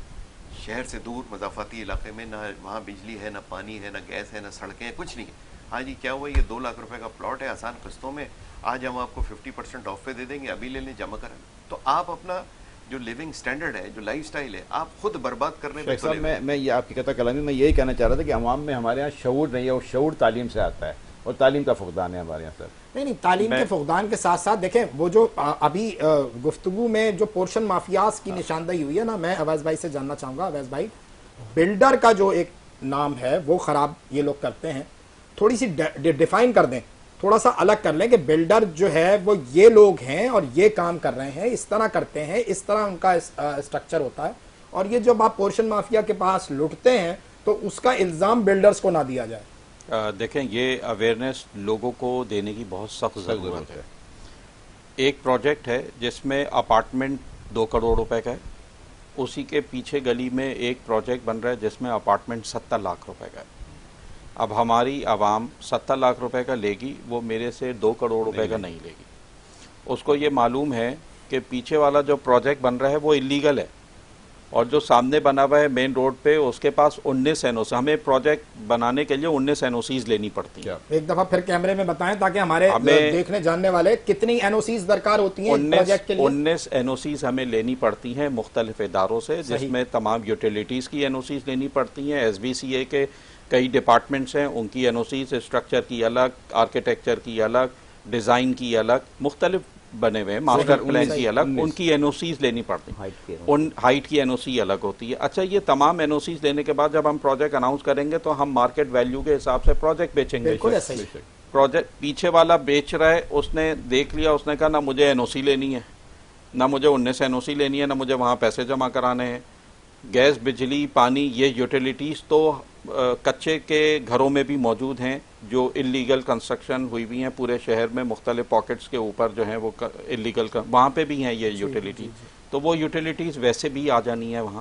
شہر سے دور مضافاتی علاقے میں، نہ وہاں بجلی ہے، نہ پانی ہے، نہ گیس ہے، نہ سڑکیں ہیں، کچھ نہیں ہے. ہاں جی کیا ہوا، یہ 2 لاکھ روپے کا پلاٹ ہے آسان قسطوں میں، آج ہم آپ کو 50% آف پہ دے دیں گے، ابھی لے لیں، جمع کریں. تو آپ اپنا جو لیونگ سٹینڈرڈ ہے، جو لائف سٹائل ہے، آپ خود برباد کرنے پہ تلے ہوئے. میں یہ آپ کی قطع کلامی میں یہی کہنا چاہ رہا تھا کہ عوام میں ہمارے یہاں شعور نہیں ہے، اور شعور تعلیم سے آتا ہے، اور تعلیم کا فقدان ہے ہمارے یہاں سر. نہیں، تعلیم کے فقدان کے ساتھ ساتھ دیکھیں وہ جو ابھی گفتگو میں جو پورشن مافیاز کی نشاندہی ہوئی ہے نا، میں اویس بھائی سے جاننا چاہوں گا. اویس بھائی، بلڈر کا جو ایک نام ہے وہ خراب یہ لوگ کرتے ہیں، تھوڑی سی ڈیفائن کر دیں، تھوڑا سا الگ کر لیں کہ بلڈر جو ہے وہ یہ لوگ ہیں اور یہ کام کر رہے ہیں، اس طرح کرتے ہیں، اس طرح ان کا اسٹرکچر ہوتا ہے. اور یہ جب آپ پورشن مافیا کے پاس لٹتے ہیں تو اس کا الزام بلڈرز کو نہ دیا جائے. دیکھیں، یہ اویئرنیس لوگوں کو دینے کی بہت سخت ضرورت ہے. ایک پروجیکٹ ہے جس میں اپارٹمنٹ 2 کروڑ روپے کا ہے، اسی کے پیچھے گلی میں ایک پروجیکٹ بن رہا ہے جس میں اپارٹمنٹ 70 لاکھ روپے کا ہے. اب ہماری عوام 70 لاکھ روپے کا لے گی، وہ میرے سے 2 کروڑ روپے کا نہیں لے گی. اس کو یہ معلوم ہے کہ پیچھے والا جو پروجیکٹ بن رہا ہے وہ اللیگل ہے، اور جو سامنے بنا ہوا ہے مین روڈ پہ، اس کے پاس 19 NOC، ہمیں پروجیکٹ بنانے کے لیے 19 NOCs لینی پڑتی ہیں. ایک دفعہ پھر کیمرے میں بتائیں تاکہ ہمارے دیکھنے جاننے والے، کتنی NOCs درکار ہوتی ہیں پروجیکٹ کے لیے؟ 19 NOCs ہمیں لینی پڑتی ہیں مختلف اداروں سے، جس میں تمام یوٹیلیٹیز کی NOCs لینی پڑتی ہیں. SBCA کے کئی ڈپارٹمنٹس ہیں، ان کی NOCs، اسٹرکچر کی الگ، آرکیٹیکچر کی الگ، ڈیزائن کی الگ، مختلف بنے ہوئے ہیں، ماسٹر پلان کی الگ، ان کی NOCs لینی پڑتی ہیں. ان ہائٹ کی NOC الگ ہوتی ہے. اچھا، یہ تمام NOCs لینے کے بعد جب ہم پروجیکٹ اناؤنس کریں گے تو ہم مارکیٹ ویلیو کے حساب سے پروجیکٹ بیچیں گے. پروجیکٹ پیچھے والا بیچ رہا ہے، اس نے دیکھ لیا، اس نے کہا نہ مجھے NOC لینی ہے، نہ مجھے 19 NOC لینی ہے، نہ مجھے وہاں پیسے جمع کرانے ہیں. گیس، بجلی، پانی، یہ یوٹیلیٹیز تو کچے کے گھروں میں بھی موجود ہیں، جو اللیگل کنسٹرکشن ہوئی ہوئی ہیں پورے شہر میں، مختلف پاکٹس کے اوپر جو ہیں وہ اللیگل، وہاں پہ بھی ہیں یہ یوٹیلیٹی. تو وہ یوٹیلیٹیز ویسے بھی آ جانی ہے وہاں.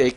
1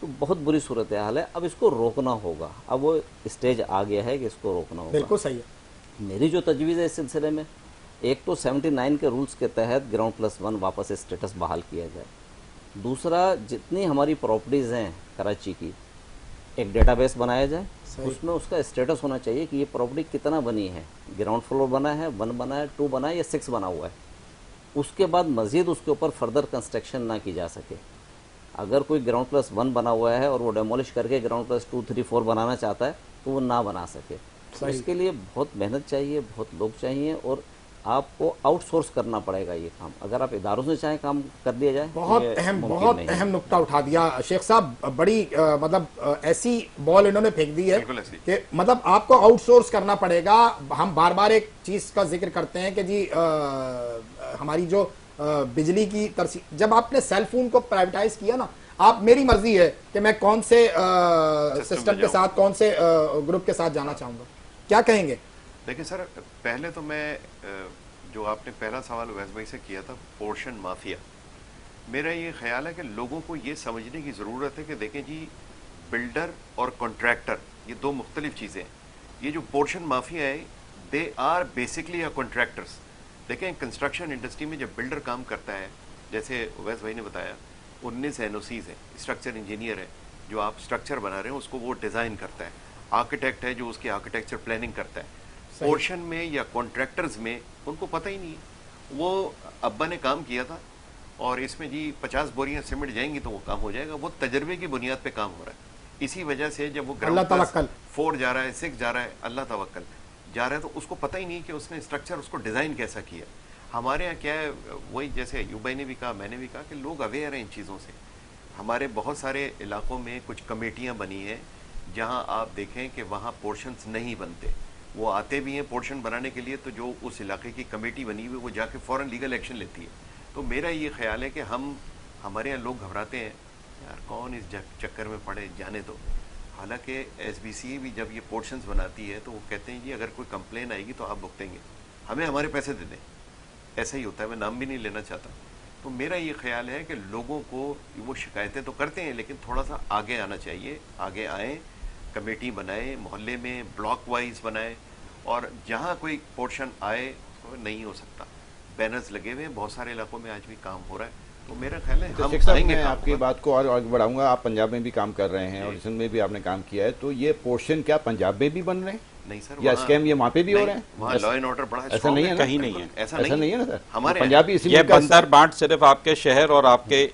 تو بہت بری صورتحال ہے. اب اس کو روکنا ہوگا, اب وہ اسٹیج آ گیا ہے کہ اس کو روکنا ہوگا. بالکل صحیح ہے. میری جو تجویز ہے اس سلسلے میں, ایک تو 79 کے رولز کے تحت گراؤنڈ+1 واپس اسٹیٹس بحال کیا جائے. دوسرا, جتنی ہماری پراپرٹیز ہیں کراچی کی, ایک ڈیٹا بیس بنایا جائے, اس میں اس کا اسٹیٹس ہونا چاہیے کہ یہ پراپرٹی کتنا بنی ہے, گراؤنڈ فلور بنا ہے, 1 بنا ہے, 2 بنا ہے یا 6 بنا ہوا ہے. اس کے بعد مزید اس کے اوپر فردر کنسٹرکشن نہ کی جا سکے. اگر کوئی گراؤنڈ+1 بنا ہوا ہے اور وہ ڈیمولش کر کے گراؤنڈ+2, 3, 4 بنانا چاہتا ہے تو وہ نہ بنا سکے. تو اس کے لیے بہت محنت چاہیے, بہت لوگ چاہیے, اور آپ کو آؤٹ سورس کرنا پڑے گا یہ کام. اگر آپ اداروں سے چاہیں کام کر دیا جائے. بہت اہم نقطہ اٹھا دیا شیخ صاحب, بڑی مطلب ایسی بال انہوں نے پھینک دی ہے کہ مطلب آپ کو آؤٹ سورس کرنا پڑے گا. ہم بار بار ایک چیز کا ذکر کرتے ہیں کہ جی ہماری جو بجلی کی جب آپ نے سیل فون کو پرائیویٹائز کیا نا, آپ میری مرضی ہے کہ میں کون سے سسٹم کے ساتھ, کون سے گروپ کے ساتھ جانا چاہوں گا. کیا کہیں گے؟ دیکھیں سر, پہلے تو میں جو آپ نے پہلا سوال اویس بھائی سے کیا تھا پورشن مافیا, میرا یہ خیال ہے کہ لوگوں کو یہ سمجھنے کی ضرورت ہے کہ دیکھیں جی, بلڈر اور کنٹریکٹر یہ دو مختلف چیزیں ہیں. یہ جو پورشن مافیا ہے, دے آر بیسکلی کنٹریکٹرس. دیکھیں کنسٹرکشن انڈسٹری میں جب بلڈر کام کرتا ہے, جیسے اویس بھائی نے بتایا 19 NOCs ہیں, اسٹرکچر انجینئر ہے جو آپ اسٹرکچر بنا رہے ہیں اس کو وہ ڈیزائن کرتا ہے, آرکیٹیکٹ ہے جو اس کی آرکیٹیکچر پلاننگ کرتا ہے. پورشن میں یا کانٹریکٹرز میں ان کو پتہ ہی نہیں ہے. وہ ابا نے کام کیا تھا اور اس میں جی 50 بوریاں سیمنٹ جائیں گی تو وہ کام ہو جائے گا. وہ تجربے کی بنیاد پہ کام ہو رہا ہے. اسی وجہ سے جب وہ گراؤنڈ 4 جا رہا ہے, 6 جا رہا ہے, اللہ توکل جا رہا ہے, تو اس کو پتہ ہی نہیں کہ اس نے اسٹرکچر اس کو ڈیزائن کیسا کیا. ہمارے یہاں کیا ہے, وہی جیسے ایوب بھائی نے بھی کہا, میں نے بھی کہا کہ لوگ اویئر ہیں ان چیزوں سے. ہمارے بہت سارے علاقوں میں کچھ کمیٹیاں بنی ہیں جہاں آپ دیکھیں کہ وہاں پورشنز نہیں بنتے. وہ آتے بھی ہیں پورشن بنانے کے لیے, تو جو اس علاقے کی کمیٹی بنی ہوئی وہ جا کے فوراً لیگل ایکشن لیتی ہے. تو میرا یہ خیال ہے کہ ہمارے یہاں لوگ گھبراتے ہیں, یار کون اس چکر میں پڑے, جانے دو. حالانکہ SBCA بھی جب یہ پورشنز بناتی ہے تو وہ کہتے ہیں جی اگر کوئی کمپلین آئے گی تو آپ بھگتیں گے, ہمیں ہمارے پیسے دے دیں. ایسا ہی ہوتا ہے, میں نام بھی نہیں لینا چاہتا. تو میرا یہ خیال ہے کہ لوگوں کو وہ شکایتیں تو کرتے ہیں لیکن تھوڑا سا آگے آنا چاہیے. آگے آئیں, کمیٹی بنائیں, محلے میں بلاک وائز بنائیں, اور جہاں کوئی پورشن آئے نہیں ہو سکتا. بینرز لگے ہوئے ہیں, بہت سارے علاقوں میں آج بھی کام ہو رہا ہے. تو میرا خیال ہے ہم آئیں گے. میں آپ کی بات کو اور آگے بڑھاؤں گا. آپ پنجاب میں بھی کام کر رہے ہیں اور سندھ میں بھی آپ نے کام کیا ہے, تو یہ پورشن کیا پنجاب میں بھی بن رہے ہیں؟ نہیں سر, یا اسکیم یہ وہاں پہ بھی ہو رہے ہیں؟ وہاں لا اینڈ آرڈر بڑا ایسا نہیں ہے, کہیں نہیں ہے, ایسا نہیں ہے نا سر. ہمارے پنجابی اسی یہ بندر بانٹ صرف آپ کے شہر اور آپ کے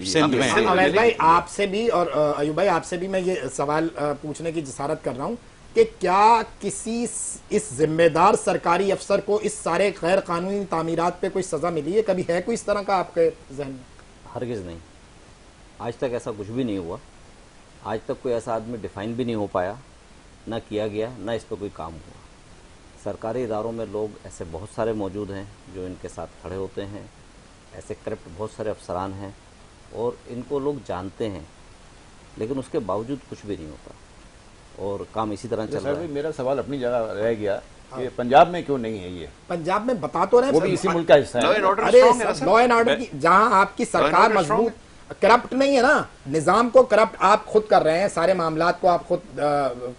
سندھ میں ہے. اویس بھائی آپ سے بھی اور ایوب بھائی آپ سے بھی میں یہ سوال پوچھنے کی جسارت کر رہا ہوں کہ کیا کسی اس ذمہ دار سرکاری افسر کو اس سارے غیر قانونی تعمیرات پہ کوئی سزا ملی ہے؟ کبھی ہے کوئی اس طرح کا آپ کے ذہن میں؟ ہرگز نہیں, آج تک ایسا کچھ بھی نہیں ہوا. آج تک کوئی ایسا آدمی ڈیفائن بھی نہیں ہو پایا, نہ کیا گیا, نہ اس پہ کوئی کام ہوا. سرکاری اداروں میں لوگ ایسے بہت سارے موجود ہیں جو ان کے ساتھ کھڑے ہوتے ہیں. ایسے کرپٹ بہت سارے افسران ہیں اور ان کو لوگ جانتے ہیں, لیکن اس کے باوجود کچھ بھی نہیں ہوتا اور کام اسی طرح چل رہا ہے. میرا سوال اپنی جگہ رہ گیا کہ پنجاب میں کیوں نہیں ہے یہ؟ پنجاب میں بتا تو رہے ہیں, وہ بھی اسی ملک کا حصہ ہے. لا اینڈ آرڈر کی جہاں آپ کی سرکار مضبوط, کرپٹ نہیں ہے نا, نظام کو کرپٹ آپ خود کر رہے ہیں, سارے معاملات کو آپ خود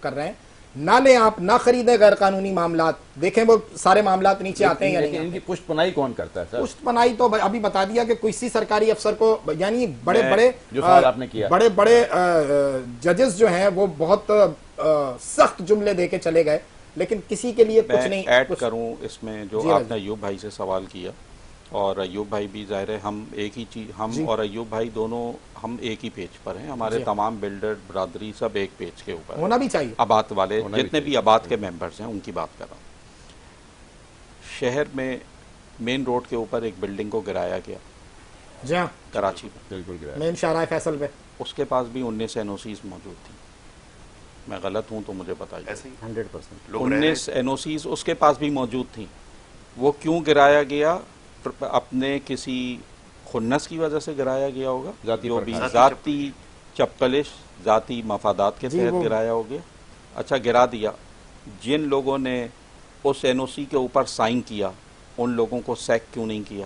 کر رہے ہیں. نہ لیں آپ, نہ خریدیں غیر قانونی معاملات, دیکھیں وہ سارے معاملات نیچے آتے ہیں یا نہیں. ان کی پشت پناہی کون کرتا ہے سر؟ پشت پناہی تو ابھی بتا دیا کہ کسی سرکاری افسر کو, یعنی بڑے بڑے ججز جو ہیں وہ بہت سخت جملے دے کے چلے گئے, لیکن کسی کے لیے کچھ نہیں. ایڈ کروں اس میں جو آپ نے ایوب بھائی سے سوال کیا, اور ایوب بھائی بھی ظاہر ہے ہم ایک ہی چیز, ہم اور ایوب بھائی دونوں ہم ایک ہی پیج پر ہیں. ہمارے تمام بلڈر برادری سب ایک پیج کے اوپر ہونا بھی چاہیے. آباد والے جتنے بھی آباد کے ممبرز ہیں ان کی بات کر رہا ہوں. شہر میں مین روڈ کے اوپر ایک بلڈنگ کو گرایا گیا, جی ہاں کراچی میں, بالکل گرایا, مین شاہراہ فیصل پہ. اس کے پاس بھی 19 NOCs موجود تھیں. میں غلط ہوں تو مجھے بتائیے. 100% 19 NOCs اس کے پاس بھی موجود تھیں. وہ کیوں گرایا گیا؟ اپنے کسی خنس کی وجہ سے گرایا گیا ہوگا, جو بھی ذاتی چپکلش, ذاتی مفادات کے تحت گرایا ہو گیا. اچھا گرا دیا, جن لوگوں نے اس NOC کے اوپر سائن کیا ان لوگوں کو سیک کیوں نہیں کیا؟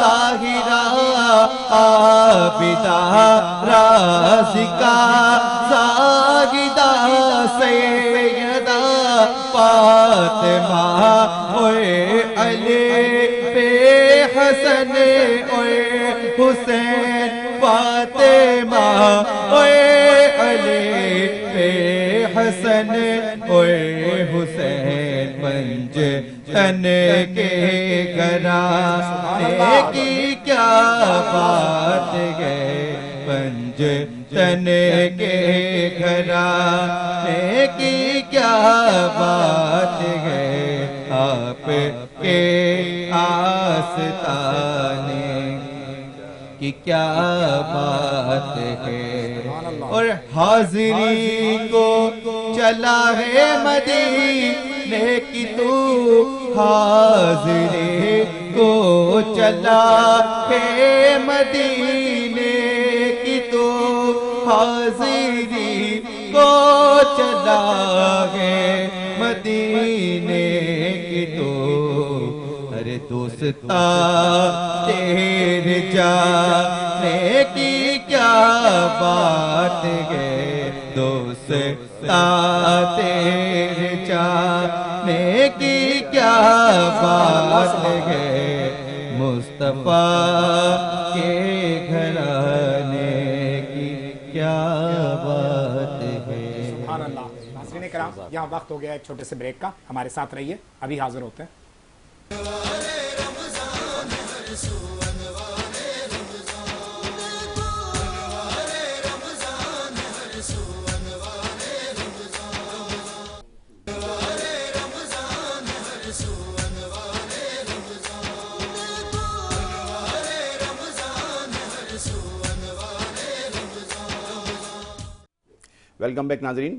طاہرہ عابدہ رازقہ زاہدہ سیدہ فاطمہ اوے علی پہ حسن اوے حسین فاطمہ اوے علی پہ حسن اوے حسین پنج تن کے گھرانے کی کیا بات ہے، پنج تن کے گھرانے کی کیا بات ہے، آپ کے آستانے کی کیا بات ہے، اور حاضری کو چلا ہے مدینے کی تو، حاضری کو چلا ہے مدینے کی تو، حاضری کو چلا ہے مدینے کی تو، ارے دوستا تیرے جانے کی کیا بات ہے، دوستا تیرے جانے کی کیا بات ہے، مصطفیٰ کے گھرانے کی کیا بات ہے۔ سبحان اللہ۔ ناظرین کرام، یہاں وقت ہو گیا ایک چھوٹے سے بریک کا، ہمارے ساتھ رہیے، ابھی حاضر ہوتے ہیں۔ ویلکم بیک ناظرین،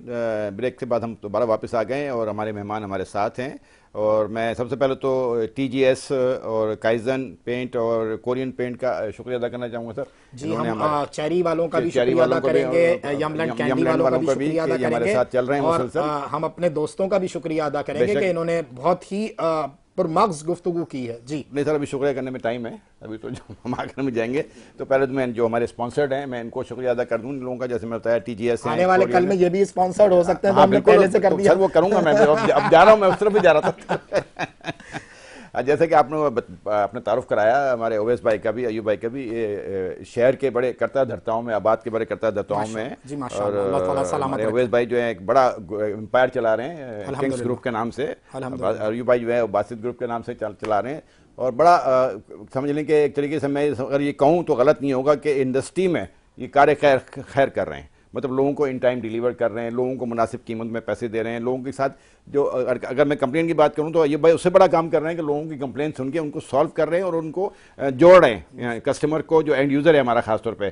بریک کے بعد ہم دوبارہ واپس آ گئے اور ہمارے مہمان ہمارے ساتھ ہیں، اور میں سب سے پہلے تو ٹی جی ایس اور کائزن پینٹ اور کورین پینٹ کا شکریہ ادا کرنا چاہوں گا سر۔ جی ہم چیری والوں کا بھی شکریہ ادا کریں گے، یملینڈ کینڈی والوں کا بھی شکریہ ادا کریں گے، ساتھ چل رہے ہیں اور مسلسل۔ ہم اپنے دوستوں کا بھی شکریہ ادا کریں گے کہ انہوں نے بہت ہی پرمغز گفتگو کی ہے۔ جی نہیں سر، ابھی شکریہ کرنے میں ٹائم ہے، ابھی تو ہم آخر میں جائیں گے، تو پہلے تو میں جو ہمارے اسپانسرڈ ہیں میں ان کو شکریہ ادا کر دوں، ان لوگوں کا جیسے میں بتایا ٹی جی ایس، آنے والے کل میں یہ بھی اسپانسرڈ ہو سکتے ہیں، تو ہم نے پہلے سے کر دیا۔ سر وہ کروں گا میں، اب جا رہا ہوں، میں اس طرف بھی جا رہا تھا۔ جیسے کہ آپ نے اپنے تعارف کرایا ہمارے اویس بھائی کا بھی، ایوب بھائی کا بھی، شہر کے بڑے کرتا دھرتاؤں میں، آباد کے بڑے کرتا دھرتاؤں میں، اور ہمارے اویس بھائی جو ہیں ایک بڑا امپائر چلا رہے ہیں کنگز گروپ کے نام سے، ایوب بھائی جو ہے باسط گروپ کے نام سے چلا رہے ہیں، اور بڑا سمجھ لیں کہ ایک طریقے سے میں اگر یہ کہوں تو غلط نہیں ہوگا کہ انڈسٹری میں یہ کار خیر کر رہے ہیں، مطلب لوگوں کو ان ٹائم ڈیلیور کر رہے ہیں، لوگوں کو مناسب قیمت میں پیسے دے رہے ہیں، لوگوں کے ساتھ جو اگر میں کمپلین کی بات کروں تو یہ بھائی اس سے بڑا کام کر رہے ہیں کہ لوگوں کی کمپلین سن کے ان کو سالو کر رہے ہیں اور ان کو جوڑ رہے ہیں، کسٹمر کو جو اینڈ یوزر ہے ہمارا خاص طور پہ،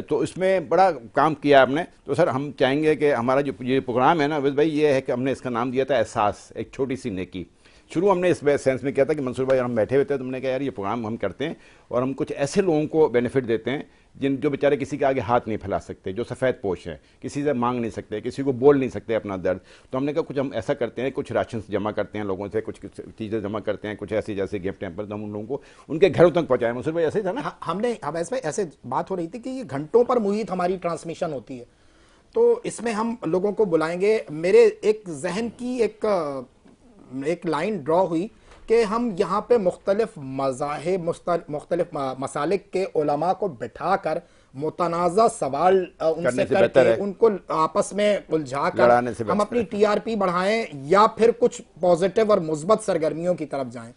تو اس میں بڑا کام کیا آپ نے۔ تو سر ہم چاہیں گے کہ ہمارا جو یہ پروگرام ہے نا اویس بھائی، یہ ہے کہ ہم نے اس کا نام دیا تھا احساس، ایک چھوٹی سی نیکی۔ شروع ہم نے اس سینس میں کیا تھا کہ منصور بھائی ہم بیٹھے ہوئے تھے تو ہم نے کہا یار یہ پروگرام ہم کرتے ہیں اور ہم کچھ ایسے لوگوں کو بینیفٹ دیتے ہیں جو بیچارے کسی کے آگے ہاتھ نہیں پھیلا سکتے، جو سفید پوش ہیں، کسی سے مانگ نہیں سکتے، کسی کو بول نہیں سکتے اپنا درد، تو ہم نے کہا کچھ ہم ایسا کرتے ہیں، کچھ راشنس جمع کرتے ہیں لوگوں سے، کچھ چیزیں جمع کرتے ہیں، کچھ ایسی جیسے گفٹ ٹیمپر، تو ہم ان لوگوں کو ان کے گھروں تک پہنچائیں۔ منصور بھائی ایسے ہی تھا نا؟ ہم نے اویس بھائی ایسے بات ہو رہی تھی کہ یہ گھنٹوں پر محیط ہماری ٹرانسمیشن ہوتی ہے، تو اس میں ہم لوگوں کو بلائیں گے۔ میرے ایک ذہن کی ایک لائن ڈرا ہوئی کہ ہم یہاں پہ مختلف مذاہب، مختلف مسالک کے علماء کو بٹھا کر متنازع سوال ان سے کر کے ان کو آپس میں الجھا کر ہم اپنی ٹی آر پی بڑھائیں یا پھر کچھ پازیٹیو اور مثبت سرگرمیوں کی طرف جائیں۔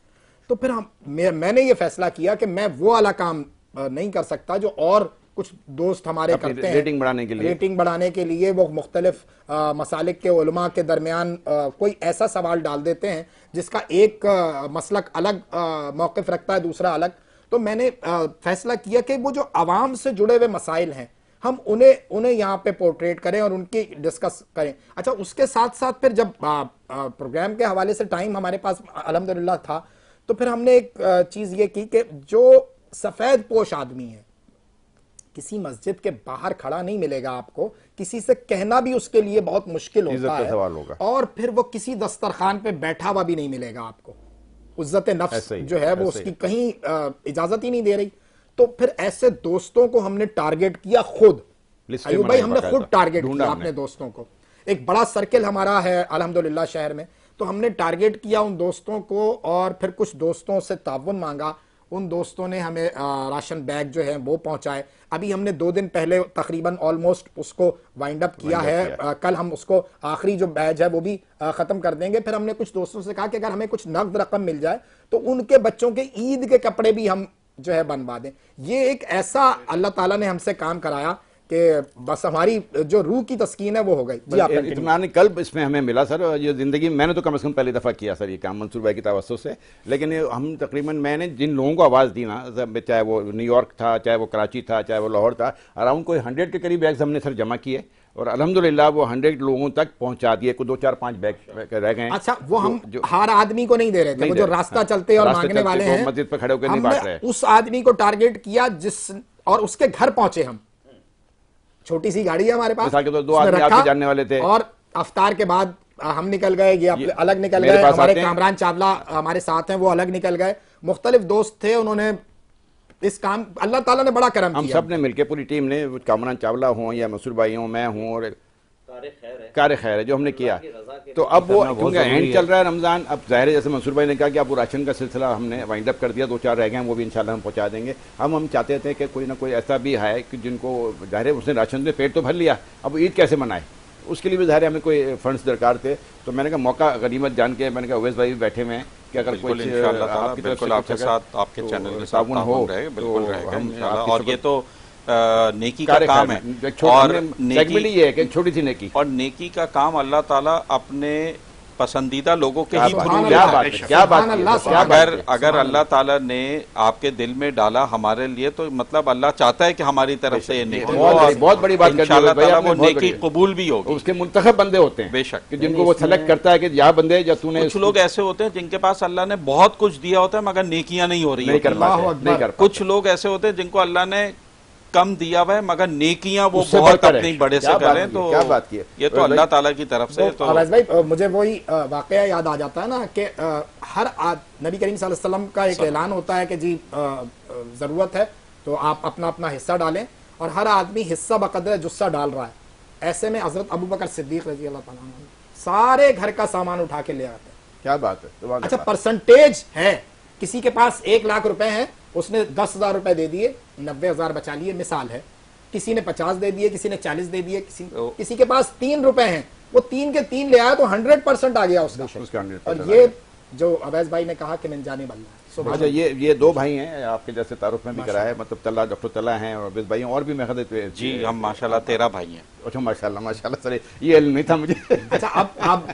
تو پھر میں نے یہ فیصلہ کیا کہ میں وہ والا کام نہیں کر سکتا جو اور کچھ دوست ہمارے کرتے ہیں، ریٹنگ بڑھانے کے لیے وہ مختلف مسالک کے علماء کے درمیان کوئی ایسا سوال ڈال دیتے ہیں جس کا ایک مسلک الگ موقف رکھتا ہے، دوسرا الگ۔ تو میں نے فیصلہ کیا کہ وہ جو عوام سے جڑے ہوئے مسائل ہیں ہم انہیں یہاں پہ پورٹریٹ کریں اور ان کی ڈسکس کریں۔ اچھا، اس کے ساتھ ساتھ پھر جب پروگرام کے حوالے سے ٹائم ہمارے پاس الحمدللہ تھا تو پھر ہم نے ایک چیز یہ کی کہ جو سفید پوش آدمی ہے کسی مسجد کے باہر کھڑا نہیں ملے گا آپ کو، کسی سے کہنا بھی اس کے لیے بہت مشکل ہوتا ہے، اور پھر وہ کسی دسترخوان پہ بیٹھا ہوا بھی نہیں ملے گا آپ کو۔ عزت نفس جو ہے وہ اس کی کہیں اجازت ہی نہیں دے رہی. تو پھر ایسے دوستوں کو ہم نے ٹارگٹ کیا خود, ایوب بھائی ہم نے خود ٹارگٹ کیا اپنے دوستوں کو. ایک بڑا سرکل ہمارا ہے الحمدللہ شہر میں, تو ہم نے ٹارگٹ کیا ان دوستوں کو اور پھر کچھ دوستوں سے تعاون مانگا. ان دوستوں نے ہمیں راشن بیگ جو ہے وہ پہنچائے. ابھی ہم نے 2 دن پہلے تقریباً آلموسٹ اس کو وائنڈ اپ کیا ہے. کل ہم اس کو آخری جو بیچ ہے وہ بھی ختم کر دیں گے. پھر ہم نے کچھ دوستوں سے کہا کہ اگر ہمیں کچھ نقد رقم مل جائے تو ان کے بچوں کے عید کے کپڑے بھی ہم جو ہے بنوا دیں. یہ ایک ایسا اللہ تعالیٰ نے ہم سے کام کرایا کہ بس ہماری جو روح کی تسکین ہے وہ ہو گئی. جی آپ اطمینان قلب اس میں ہمیں ملا سر. یہ زندگی میں نے تو کم از کم پہلی دفعہ کیا سر یہ کام منصور بھائی کی توسط سے. لیکن ہم تقریباً میں نے جن لوگوں کو آواز دی نا, چاہے وہ نیو یارک تھا, چاہے وہ کراچی تھا, چاہے وہ لاہور تھا, اراؤنڈ کوئی 100 کے قریب بیگز ہم نے سر جمع کیے اور الحمدللہ وہ 100 لوگوں تک پہنچا دیے. کوئی 2-4-5 بیگ رہ گئے. اچھا وہ ہم ہر آدمی کو نہیں دے رہے تھے, وہ جو راستہ چلتے اور مانگنے والے ہیں مسجد پہ کھڑے ہو کے نہیں بانٹ رہے. اس آدمی کو ٹارگٹ کیا جس اور اس کے گھر پہنچے. ہم چھوٹی سی گاڑی ہے ہمارے پاس, 2 آدمی آپ کے جاننے والے تھے, اور افطار کے بعد ہم نکل گئے, یہ الگ نکل گئے. ہمارے کامران چاولہ ہمارے ساتھ ہیں, وہ الگ نکل گئے. مختلف دوست تھے, انہوں نے اس کام, اللہ تعالیٰ نے بڑا کرم کیا. ہم سب نے مل کے پوری ٹیم نے, کامران چاولہ ہوں یا منصور بھائی ہوں, میں ہوں, اور کار خیر ہے جو ہم نے کیا. تو اب وہ کیونکہ اینڈ چل رہا ہے رمضان, اب ظاہر ہے جیسے منصور بھائی نے کہا کہ اب وہ راشن کا سلسلہ ہم نے وائنڈ اپ کر دیا. 2-4 رہ گئے ہیں, وہ بھی انشاءاللہ ہم پہنچا دیں گے. ہم چاہتے تھے کہ کوئی نہ کوئی ایسا بھی ہے کہ جن کو ظاہر ہے اس نے راشن سے پیٹ تو بھر لیا, اب عید کیسے منائے, اس کے لیے بھی ظاہر ہے ہمیں کوئی فنڈز درکار تھے. تو میں نے کہا موقع غنیمت جان کے میں نے کہا اویس بھائی بھی بیٹھے ہوئے ہیں کہ اگر کوئی بالکل آپ کے ساتھ آپ کے چینل کے ساتھ ہو بالکل رہے گا انشاءاللہ. اور یہ تو نیکی کا کام ہے, اور یہ ہے کہ چھوٹی سی نیکی, اور نیکی کا کام اللہ تعالیٰ اپنے پسندیدہ لوگوں کے ہی اگر اللہ تعالیٰ نے آپ کے دل میں ڈالا ہمارے لیے, تو مطلب اللہ چاہتا ہے کہ ہماری طرف سے یہ نیکی بہت بڑی بات کر اللہ تعالیٰ وہ نیکی قبول بھی ہوگی. اس کے منتخب بندے ہوتے ہیں بے شک, جن کو وہ سلیکٹ کرتا ہے کہ یا بندے یا تو نے. کچھ لوگ ایسے ہوتے ہیں جن کے پاس اللہ نے بہت کچھ دیا ہوتا ہے مگر نیکیاں نہیں ہو رہی ہیں. کچھ لوگ ایسے ہوتے ہیں جن کو اللہ نے کم دیا ہوا ہے مگر نیکیاں وہ بہت اپنی بڑے سے کریں. تو یہ تو اللہ تعالیٰ کی طرف سے. تو اویس بھائی مجھے وہی واقعہ یاد آ جاتا ہے نا کہ ہر نبی کریم صلی اللہ علیہ وسلم کا ایک اعلان ہوتا ہے کہ جی ضرورت ہے تو آپ اپنا اپنا حصہ ڈالیں, اور ہر آدمی حصہ بقدر جثہ ڈال رہا ہے. ایسے میں حضرت ابو بکر صدیق رضی اللہ تعالیٰ عنہ سارے گھر کا سامان اٹھا کے لے آتے ہیں. کیا بات ہے. اچھا پرسنٹیج ہے, کسی کے پاس 1 لاکھ روپے ہیں, اس نے 10,000 روپے دے دیے, 90,000 بچا لیے, مثال ہے. کسی نے 50 دے دیے, کسی نے 40 دے دیے, کسی کے پاس 3 روپے ہیں, وہ 3 کے 3 لے آیا تو 100% آ گیا اس کا. اور یہ جو اویس بھائی نے کہا کہ من جانب اللہ. اچھا یہ 2 بھائی ہیں آپ کے جیسے تعارف میں بھی کرا ہے, مطلب طلحہ, ڈاکٹر طلحہ ہیں, اور اویس بھائی ہیں, اور بھی میں خدمت. جی ہم ماشاءاللہ 13 بھائی ہیں. اچھا ماشاءاللہ سر, یہ علم نہیں تھا مجھے. اچھا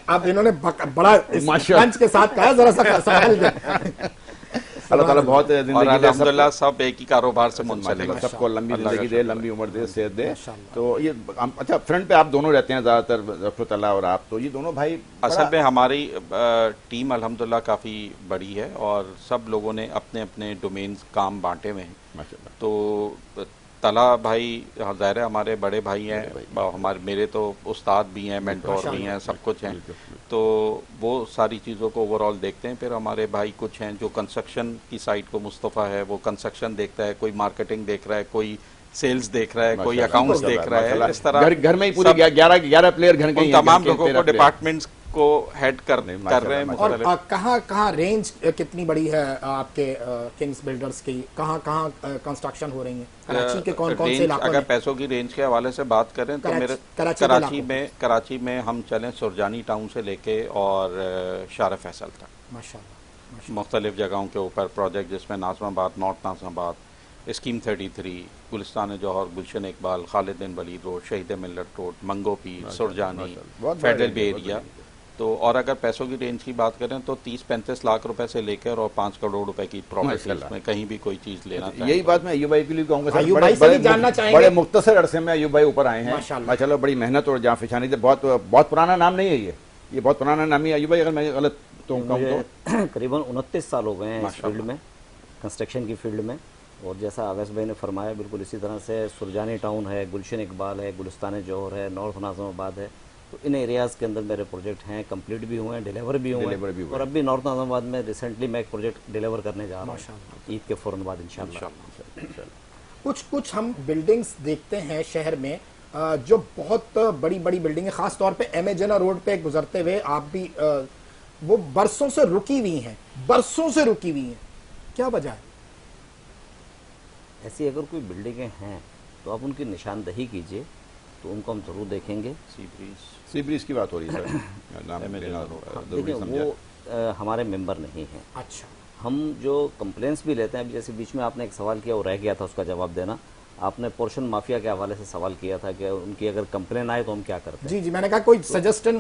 اب انہوں نے بڑا پنچ کے ساتھ کہا, ذرا سا سنبھل دیں. اللہ تعالیٰ بہت زندگی دے, الحمدللہ سب ایک ہی کاروبار سے منسلک, سب کو لمبی زندگی دے, لمبی عمر دے, صحت دے. تو یہ اچھا فرنٹ پہ آپ دونوں رہتے ہیں زیادہ تر, ڈاکٹر طلحہ اور آپ, تو یہ دونوں بھائی اصل میں ہماری ٹیم الحمدللہ کافی بڑی ہے اور سب لوگوں نے اپنے اپنے ڈومینز کام بانٹے ہوئے ہیں. تو طلحہ بھائی ظاہر ہمارے بڑے بھائی ہیں, ہمارے میرے تو استاد بھی ہیں, مینٹور بھی ہیں, سب کچھ ہیں. تو وہ ساری چیزوں کو اوور آل دیکھتے ہیں. پھر ہمارے بھائی کچھ ہیں جو کنسٹرکشن کی سائٹ کو, مصطفیٰ ہے وہ کنسٹرکشن دیکھتا ہے, کوئی مارکیٹنگ دیکھ رہا ہے, کوئی سیلز دیکھ رہا ہے, کوئی اکاؤنٹس دیکھ رہا ہے. اس طرح گھر میں ہی پورے 11 پلیئر گھر کے تمام لوگوں کو ڈپارٹمنٹس کو ہیڈ کر رہے ہیں. اور کہاں رینج کتنی بڑی ہے آپ کے کنگز بلڈرز کی, کہاں کنسٹرکشن ہو رہی ہیں, کراچی کے کون سے علاقوں میں؟ اگر پیسوں کی رینج کے حوالے سے بات کریں تو میرے کراچی میں ہم چلیں سرجانی ٹاؤن سے لے کے اور شارع فیصل تک, ماشاءاللہ مختلف جگہوں کے اوپر پروجیکٹ, جس میں ناظم آباد, نارتھ ناظم آباد, اسکیم 33, گلستان جوہر, گلشن اقبال, خالد بن ولید روڈ, شہید ملت روڈ, منگو پیر, سرجانی, فیڈرل بے ایریا. تو اور اگر پیسوں کی رینج کی بات کریں تو 30-35 لاکھ روپے سے لے کر اور 5 کروڑ روپے کی پراپرٹیز میں کہیں بھی کوئی چیز لینا چاہیے. یہی بات میں ایوب بھائی کے لیے کہوں گا, بڑے مختصر عرصے میں ایوب بھائی اوپر آئے ہیں ماشاءاللہ, بڑی محنت اور جاں فشانی سے. بہت پرانا نام نہیں ہے یہ بہت پرانا نام ہی ہے ایوب بھائی, اگر میں غلط تو کہوں تو قریباً 29 سال ہو گئے ہیں اس فیلڈ میں, کنسٹرکشن کی فیلڈ میں. اور جیسا اویس بھائی نے فرمایا بالکل اسی طرح سے سرجانی ٹاؤن ہے, گلشن اقبال ہے, گلستان جوہر ہے, نارتھ ناظم آباد ہے, تو ان ایریاز کے اندر میرے پروجیکٹ ہیں، کمپلیٹ بھی ہوئے ہیں، ڈیلیور بھی ہوئے ہیں، اور اب بھی نارتھ نظام آباد میں ریسنٹلی میں ایک پروجیکٹ ڈیلیور کرنے جا رہا ہوں عید کے فوراً بعد انشاءاللہ۔ کچھ ہم بلڈنگز دیکھتے ہیں شہر میں جو بہت بڑی بڑی بلڈنگیں، خاص طور پہ ایم اے جنا روڈ پہ گزرتے ہوئے آپ بھی وہ برسوں سے رکی ہوئی ہیں، برسوں سے رکی ہوئی ہیں، کیا وجہ ہے؟ ایسی اگر کوئی بلڈنگیں ہیں تو آپ ان کی نشاندہی کیجئے تو ان کو ہم ضرور دیکھیں گے۔ سی بریز کی بات ہو رہی ہے سر، دیکھیں وہ ہمارے ممبر نہیں ہیں۔ اچھا، ہم جو کمپلینس بھی لیتے ہیں، ابھی جیسے بیچ میں آپ نے ایک سوال کیا وہ رہ گیا تھا، اس کا جواب دینا، آپ نے پورشن مافیا کے حوالے سے سوال کیا تھا کہ ان کی اگر کمپلین آئے تو ہم کیا کرتے ہیں۔ جی میں نے کہا کوئی سجیسٹن،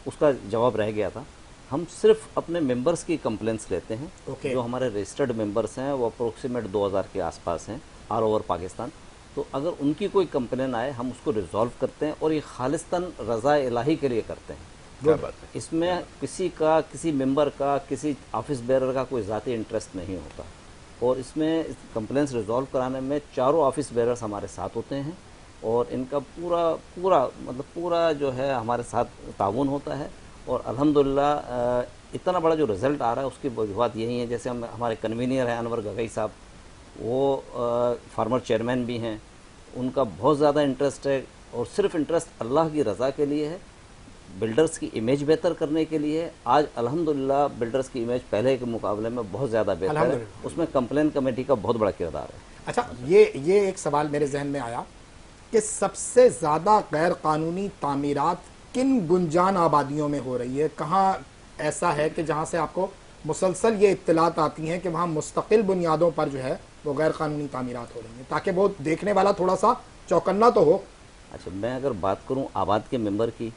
اس کا جواب رہ گیا تھا۔ ہم صرف اپنے ممبرز کی کمپلینس لیتے ہیں جو ہمارے رجسٹرڈ ممبرس ہیں، وہ اپروکسیمیٹ 2000 کے آس پاس ہیں آل اوور پاکستان۔ تو اگر ان کی کوئی کمپلین آئے ہم اس کو ریزالو کرتے ہیں، اور یہ خالصتاً رضا الہی کے لیے کرتے ہیں۔ اس میں کسی کا، کسی ممبر کا، کسی آفس بیرر کا کوئی ذاتی انٹرسٹ نہیں ہوتا، اور اس میں کمپلینس ریزالو کرانے میں چاروں آفس بیررز ہمارے ساتھ ہوتے ہیں، اور ان کا پورا جو ہے ہمارے ساتھ تعاون ہوتا ہے، اور الحمدللہ اتنا بڑا جو رزلٹ آ رہا ہے اس کی وجوہات یہی ہیں۔ جیسے ہمارے کنوینئر ہیں انور گگئی صاحب، وہ فارمر چیئرمین بھی ہیں، ان کا بہت زیادہ انٹرسٹ ہے، اور صرف انٹرسٹ اللہ کی رضا کے لیے ہے، بلڈرز کی امیج بہتر کرنے کے لیے۔ آج الحمدللہ بلڈرز کی امیج پہلے کے مقابلے میں بہت زیادہ بہتر ہے، اس میں کمپلین کمیٹی کا بہت بڑا کردار ہے۔ اچھا، یہ ایک سوال میرے ذہن میں آیا کہ سب سے زیادہ غیر قانونی تعمیرات کن گنجان آبادیوں میں ہو رہی ہے؟ کہاں ایسا ہے کہ جہاں سے آپ کو مسلسل یہ اطلاعات آتی ہیں کہ وہاں مستقل بنیادوں پر جو ہے وہ غیر قانونی تعمیرات ہو رہی ہیں، تاکہ وہ دیکھنے والا تھوڑا سا چوکنا تو ہو؟ اچھا، میں اگر بات کروں آباد کے ممبر کی،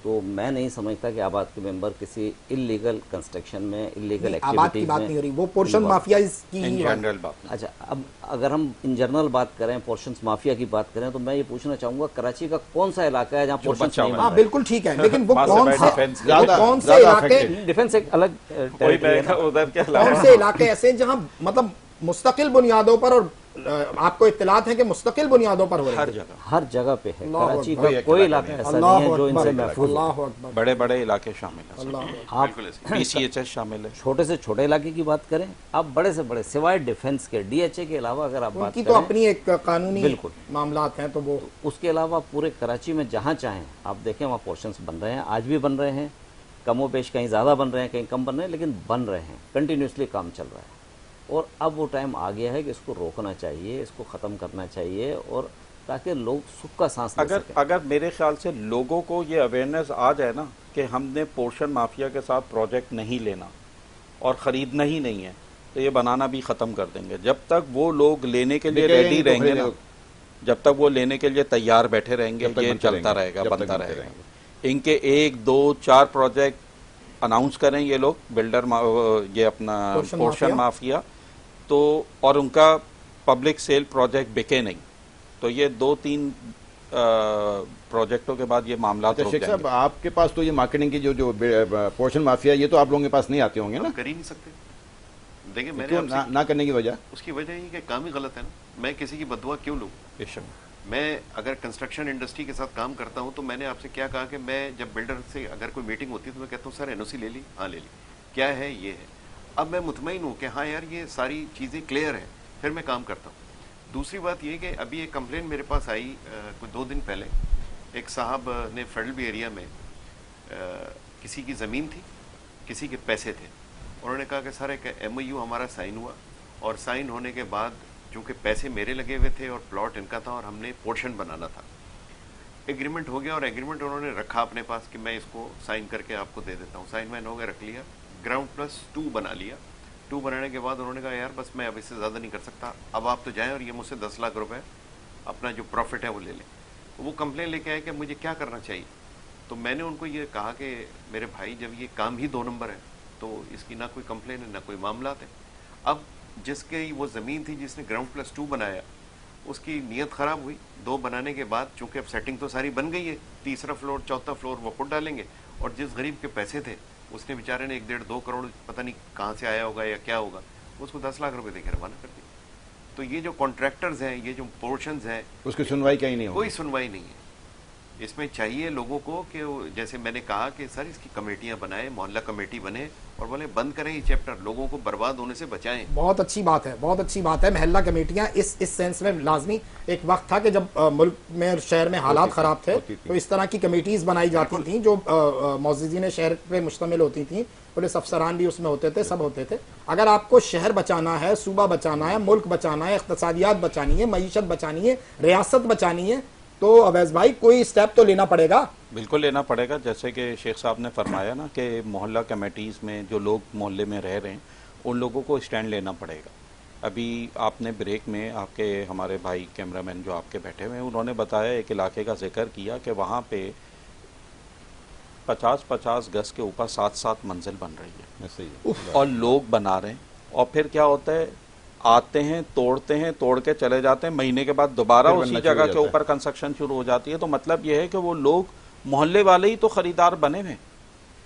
تو میں نہیں سمجھتا کہ آباد کے ممبر کسی انلیگل کنسٹرکشن میں، انلیگل آباد کی ایکٹیویٹیز بات میں، نہیں ہو رہی، وہ پورشن مافیا کی ان جنرل بات۔ اچھا اب اگر ہم ان جنرل بات کریں، پورشنز مافیا کی بات کریں، تو میں یہ پوچھنا چاہوں گا کراچی کا کون سا علاقہ ہے جہاں پورشنز نہیں بن ہاں رہے؟ بالکل ٹھیک ہے، لیکن وہ کون سے زیادہ علاقے، ڈیفنس ایک الگ ٹیریٹری ہے نا۔ ادھر کے کون سے علاقے ایسے ہیں جہاں مطلب مستقل بنیادوں پر، اور آپ کو اطلاعات ہیں کہ مستقل بنیادوں پر ہو رہی ہے؟ ہر جگہ پہ ہے، کراچی کا کوئی علاقہ ایسا نہیں ہے جو ان سے محفوظ ہے۔ اللہ اکبر، بڑے بڑے علاقے شامل ہیں، آپ پی سی ایچ ایس شامل ہے۔ چھوٹے سے چھوٹے علاقے کی بات کریں، آپ بڑے سے بڑے سوائے ڈیفنس کے ڈی ایچ اے کے علاوہ اگر آپ ان بات کی تو کریں، اپنی ایک قانونی بالکل معاملات ہیں، تو وہ اس کے علاوہ پورے کراچی میں جہاں چاہیں آپ دیکھیں وہاں پورشنز بن رہے ہیں، آج بھی بن رہے ہیں، کم و بیش کہیں زیادہ بن رہے ہیں کہیں کم بن رہے ہیں، لیکن بن رہے ہیں، کنٹینیوسلی کام چل رہا ہے۔ اور اب وہ ٹائم آ گیا ہے کہ اس کو روکنا چاہیے، اس کو ختم کرنا چاہیے، اور تاکہ لوگ سکھ کا سانس لے سکیں۔ اگر میرے خیال سے لوگوں کو یہ اویئرنیس آ جائے نا کہ ہم نے پورشن مافیا کے ساتھ پروجیکٹ نہیں لینا اور خریدنا ہی نہیں ہے، تو یہ بنانا بھی ختم کر دیں گے۔ جب تک وہ لوگ لینے کے لیے ریڈی رہیں گے نا، جب تک وہ لینے کے لیے تیار بیٹھے رہیں گے، یہ چلتا رہے گا، بنتا رہے گا۔ ان کے 1 2 4 پروجیکٹ اناؤنس کریں یہ لوگ بلڈر، یہ اپنا پورشن مافیا، تو اور ان کا پبلک سیل پروجیکٹ بکے نہیں، تو یہ 2-3 پروجیکٹوں کے بعد یہ معاملات رک شیخ جائیں صاحب، گے۔ آپ کے پاس تو یہ مارکیٹنگ کی جو پورشن مافیا، یہ تو آپ لوگوں کے پاس نہیں آتے ہوں گے نا؟ ہم کر ہی نہیں سکتے۔ دیکھیں میں کیوں نے نہ کرنے کی وجہ؟ اس کی وجہ یہ کہ کام ہی غلط ہے نا، میں کسی کی بددعا کیوں لوں؟ بے شک۔ میں اگر کنسٹرکشن انڈسٹری کے ساتھ کام کرتا ہوں تو میں نے آپ سے کیا کہا کہ میں جب بلڈر سے اگر کوئی میٹنگ ہوتی ہے تو میں کہتا ہوں سر این او سی لے لی؟ ہاں لے لی۔ کیا ہے؟ یہ ہے۔ اب میں مطمئن ہوں کہ ہاں یار یہ ساری چیزیں کلیئر ہیں، پھر میں کام کرتا ہوں۔ دوسری بات یہ کہ ابھی ایک کمپلین میرے پاس آئی کوئی 2 دن پہلے، ایک صاحب نے فیڈرل بی ایریا میں کسی کی زمین تھی، کسی کے پیسے تھے، انہوں نے کہا کہ سر ایک ایم او یو ہمارا سائن ہوا، اور سائن ہونے کے بعد چونکہ پیسے میرے لگے ہوئے تھے اور پلاٹ ان کا تھا، اور ہم نے پورشن بنانا تھا، ایگریمنٹ ہو گیا، اور ایگریمنٹ انہوں نے رکھا اپنے پاس کہ میں اس کو سائن کر کے آپ کو دے دیتا ہوں، سائن وائن ہو گیا، رکھ لیا، گراؤنڈ+2 بنا لیا۔ 2 بنانے کے بعد انہوں نے کہا یار بس میں اب اس سے زیادہ نہیں کر سکتا، اب آپ تو جائیں اور یہ مجھ سے 10 لاکھ روپے اپنا جو پروفٹ ہے وہ لے لیں۔ وہ کمپلین لے کے آئے کہ مجھے کیا کرنا چاہیے، تو میں نے ان کو یہ کہا کہ میرے بھائی جب یہ کام ہی 2 نمبر ہے تو اس کی نہ کوئی کمپلین ہے نہ کوئی معاملات ہیں۔ اب جس کی وہ زمین تھی جس نے گراؤنڈ+2 بنایا، اس کی نیت خراب ہوئی، 2 بنانے کے بعد چونکہ اب سیٹنگ تو ساری بن گئی ہے، 3را فلور 4تھا فلور وہ خود ڈالیں گے، اور جس غریب کے پیسے تھے اس نے بیچارے نے 1.5-2 کروڑ پتہ نہیں کہاں سے آیا ہوگا یا کیا ہوگا، اس کو 10 لاکھ روپے دے کے روانہ کر دیا۔ تو یہ جو کانٹریکٹرز ہیں، یہ جو پورشنز ہیں، اس کی سنوائی کہیں نہیں ہوگی، کوئی سنوائی نہیں ہے۔ اس میں چاہیے لوگوں کو کہ جیسے میں نے کہا کہ سر اس کی کمیٹیاں بنائیں, محلہ کمیٹی بنے اور بولے بند کریں یہ چیپٹر, لوگوں کو برباد ہونے سے بچائیں. بہت اچھی بات ہے, بہت اچھی بات ہے. محلہ کمیٹیاں اس سینس میں لازمی, ایک وقت تھا کہ جب ملک میں اور شہر میں حالات خراب تھے تو اس طرح کی کمیٹیز بنائی جاتی تھیں جو معززین شہر پہ مشتمل ہوتی تھیں, پولیس افسران بھی اس میں ہوتے تھے, سب ہوتے تھے. اگر آپ کو شہر بچانا ہے, صوبہ بچانا ہے, ملک بچانا ہے, اقتصادیات بچانی ہے, معیشت بچانی ہے, ریاست بچانی ہے, تو اویس بھائی کوئی سٹیپ تو لینا پڑے گا. بالکل لینا پڑے گا. جیسے کہ شیخ صاحب نے فرمایا نا کہ محلہ کمیٹیز میں جو لوگ محلے میں رہ رہے ہیں ان لوگوں کو اسٹینڈ لینا پڑے گا. ابھی آپ نے بریک میں آپ کے ہمارے بھائی کیمرہ مین جو آپ کے بیٹھے ہوئے ہیں انہوں نے بتایا ایک علاقے کا ذکر کیا کہ وہاں پہ 50 گز کے اوپر 7 منزل بن رہی ہے اور لوگ بنا رہے ہیں. اور پھر کیا ہوتا ہے, آتے ہیں, توڑ کے چلے جاتے ہیں, مہینے کے بعد دوبارہ اسی جگہ کے اوپر کنسٹرکشن شروع ہو جاتی ہے. تو مطلب یہ ہے کہ وہ لوگ محلے والے ہی تو خریدار بنے ہوئے,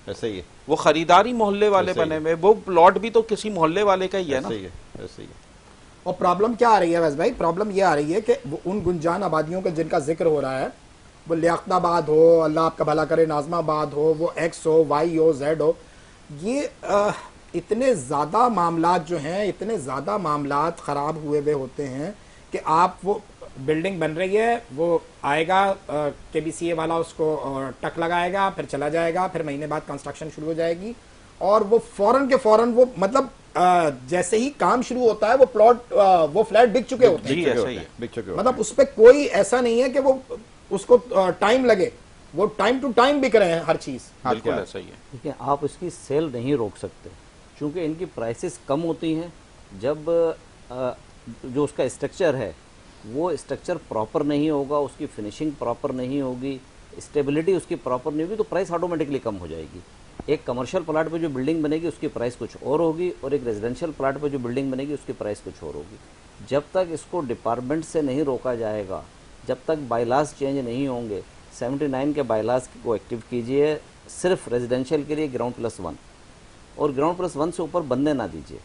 ایسا ہی ہے, وہ خریداری محلے والے بنے ہوئے, وہ پلاٹ بھی تو کسی محلے والے کا ہی ہے نا. ایسا ہی ہے. اور پرابلم کیا آ رہی ہے ویس بھائی, پرابلم یہ آ رہی ہے کہ ان گنجان آبادیوں کے جن کا ذکر ہو رہا ہے, وہ لیاقت آباد ہو, اللہ آپ کا بھلا کرے, ناظم آباد ہو, وہ ایکس ہو, وائی ہو, زیڈ ہو, یہ اتنے زیادہ معاملات جو ہیں, اتنے زیادہ معاملات خراب ہوئے ہوتے ہیں کہ آپ, وہ بلڈنگ بن رہی ہے, وہ آئے گا کے بی سی اے والا, اس کو ٹک لگائے گا, پھر چلا جائے گا, پھر مہینے بعد کنسٹرکشن شروع ہو جائے گی, اور وہ فوراً کے فوراً, وہ مطلب جیسے ہی کام شروع ہوتا ہے وہ پلاٹ, وہ فلیٹ بک چکے ہوتے ہیں. ایسا ہی ہے. مطلب اس پہ کوئی ایسا نہیں ہے کہ وہ اس کو ٹائم لگے, وہ ٹائم ٹو ٹائم بک رہے ہیں ہر چیز. بالکل ایسا ہی ہے. دیکھیں آپ اس کی سیل نہیں روک سکتے چونکہ ان کی پرائسز کم ہوتی ہیں. جب جو اس کا اسٹرکچر ہے وہ اسٹرکچر پراپر نہیں ہوگا, اس کی فنیشنگ پراپر نہیں ہوگی, اسٹیبلٹی اس کی پراپر نہیں ہوگی, تو پرائس آٹومیٹکلی کم ہو جائے گی. ایک کمرشل پلاٹ پہ جو بلڈنگ بنے گی اس کی پرائس کچھ اور ہوگی, اور ایک ریزیڈینشیل پلاٹ پہ جو بلڈنگ بنے گی اس کی پرائس کچھ اور ہوگی. جب تک اس کو ڈپارٹمنٹ سے نہیں روکا جائے گا, جب تک بائی لاز چینج نہیں ہوں گے, 79 کے بائی لاز کو ایکٹیو کیجئے صرف ریزیڈینشیل کے لیے گراؤنڈ+1, اور گراؤنڈ+1 سے اوپر بننے نہ دیجیے,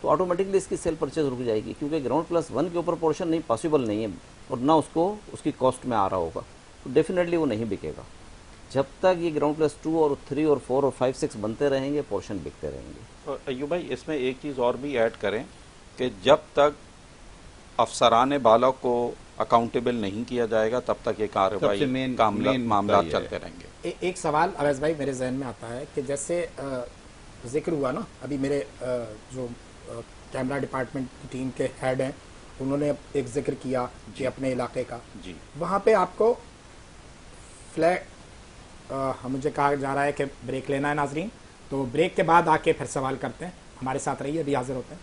تو آٹومیٹکلی اس کی سیل پرچیز رک جائے گی. کیونکہ گراؤنڈ+1 کے اوپر پورشن نہیں پاسبل نہیں ہے, اور نہ اس کو اس کی کاسٹ میں آ رہا ہوگا, تو ڈیفینیٹلی وہ نہیں بکے گا. جب تک یہ گراؤنڈ+2 اور 3 اور 4 اور 5 6 بنتے رہیں گے, پورشن بکتے رہیں گے. ایوب بھائی اس میں ایک چیز اور بھی ایڈ کریں کہ جب تک افسران بالا کو اکاؤنٹیبل نہیں کیا جائے گا تب تک یہ کارروائی معاملات چلتے رہیں گے. ایک سوال اویس بھائی میرے ذہن میں آتا ہے کہ جیسے ذکر ہوا نا, ابھی میرے جو کیمرہ ڈپارٹمنٹ کی ٹیم کے ہیڈ ہیں انہوں نے ایک ذکر کیا کہ اپنے علاقے کا, وہاں پہ آپ کو فلیٹ, مجھے کہا جا رہا ہے کہ بریک لینا ہے ناظرین, تو بریک کے بعد آ کے پھر سوال کرتے ہیں. ہمارے ساتھ رہیے, ابھی حاضر ہوتے ہیں.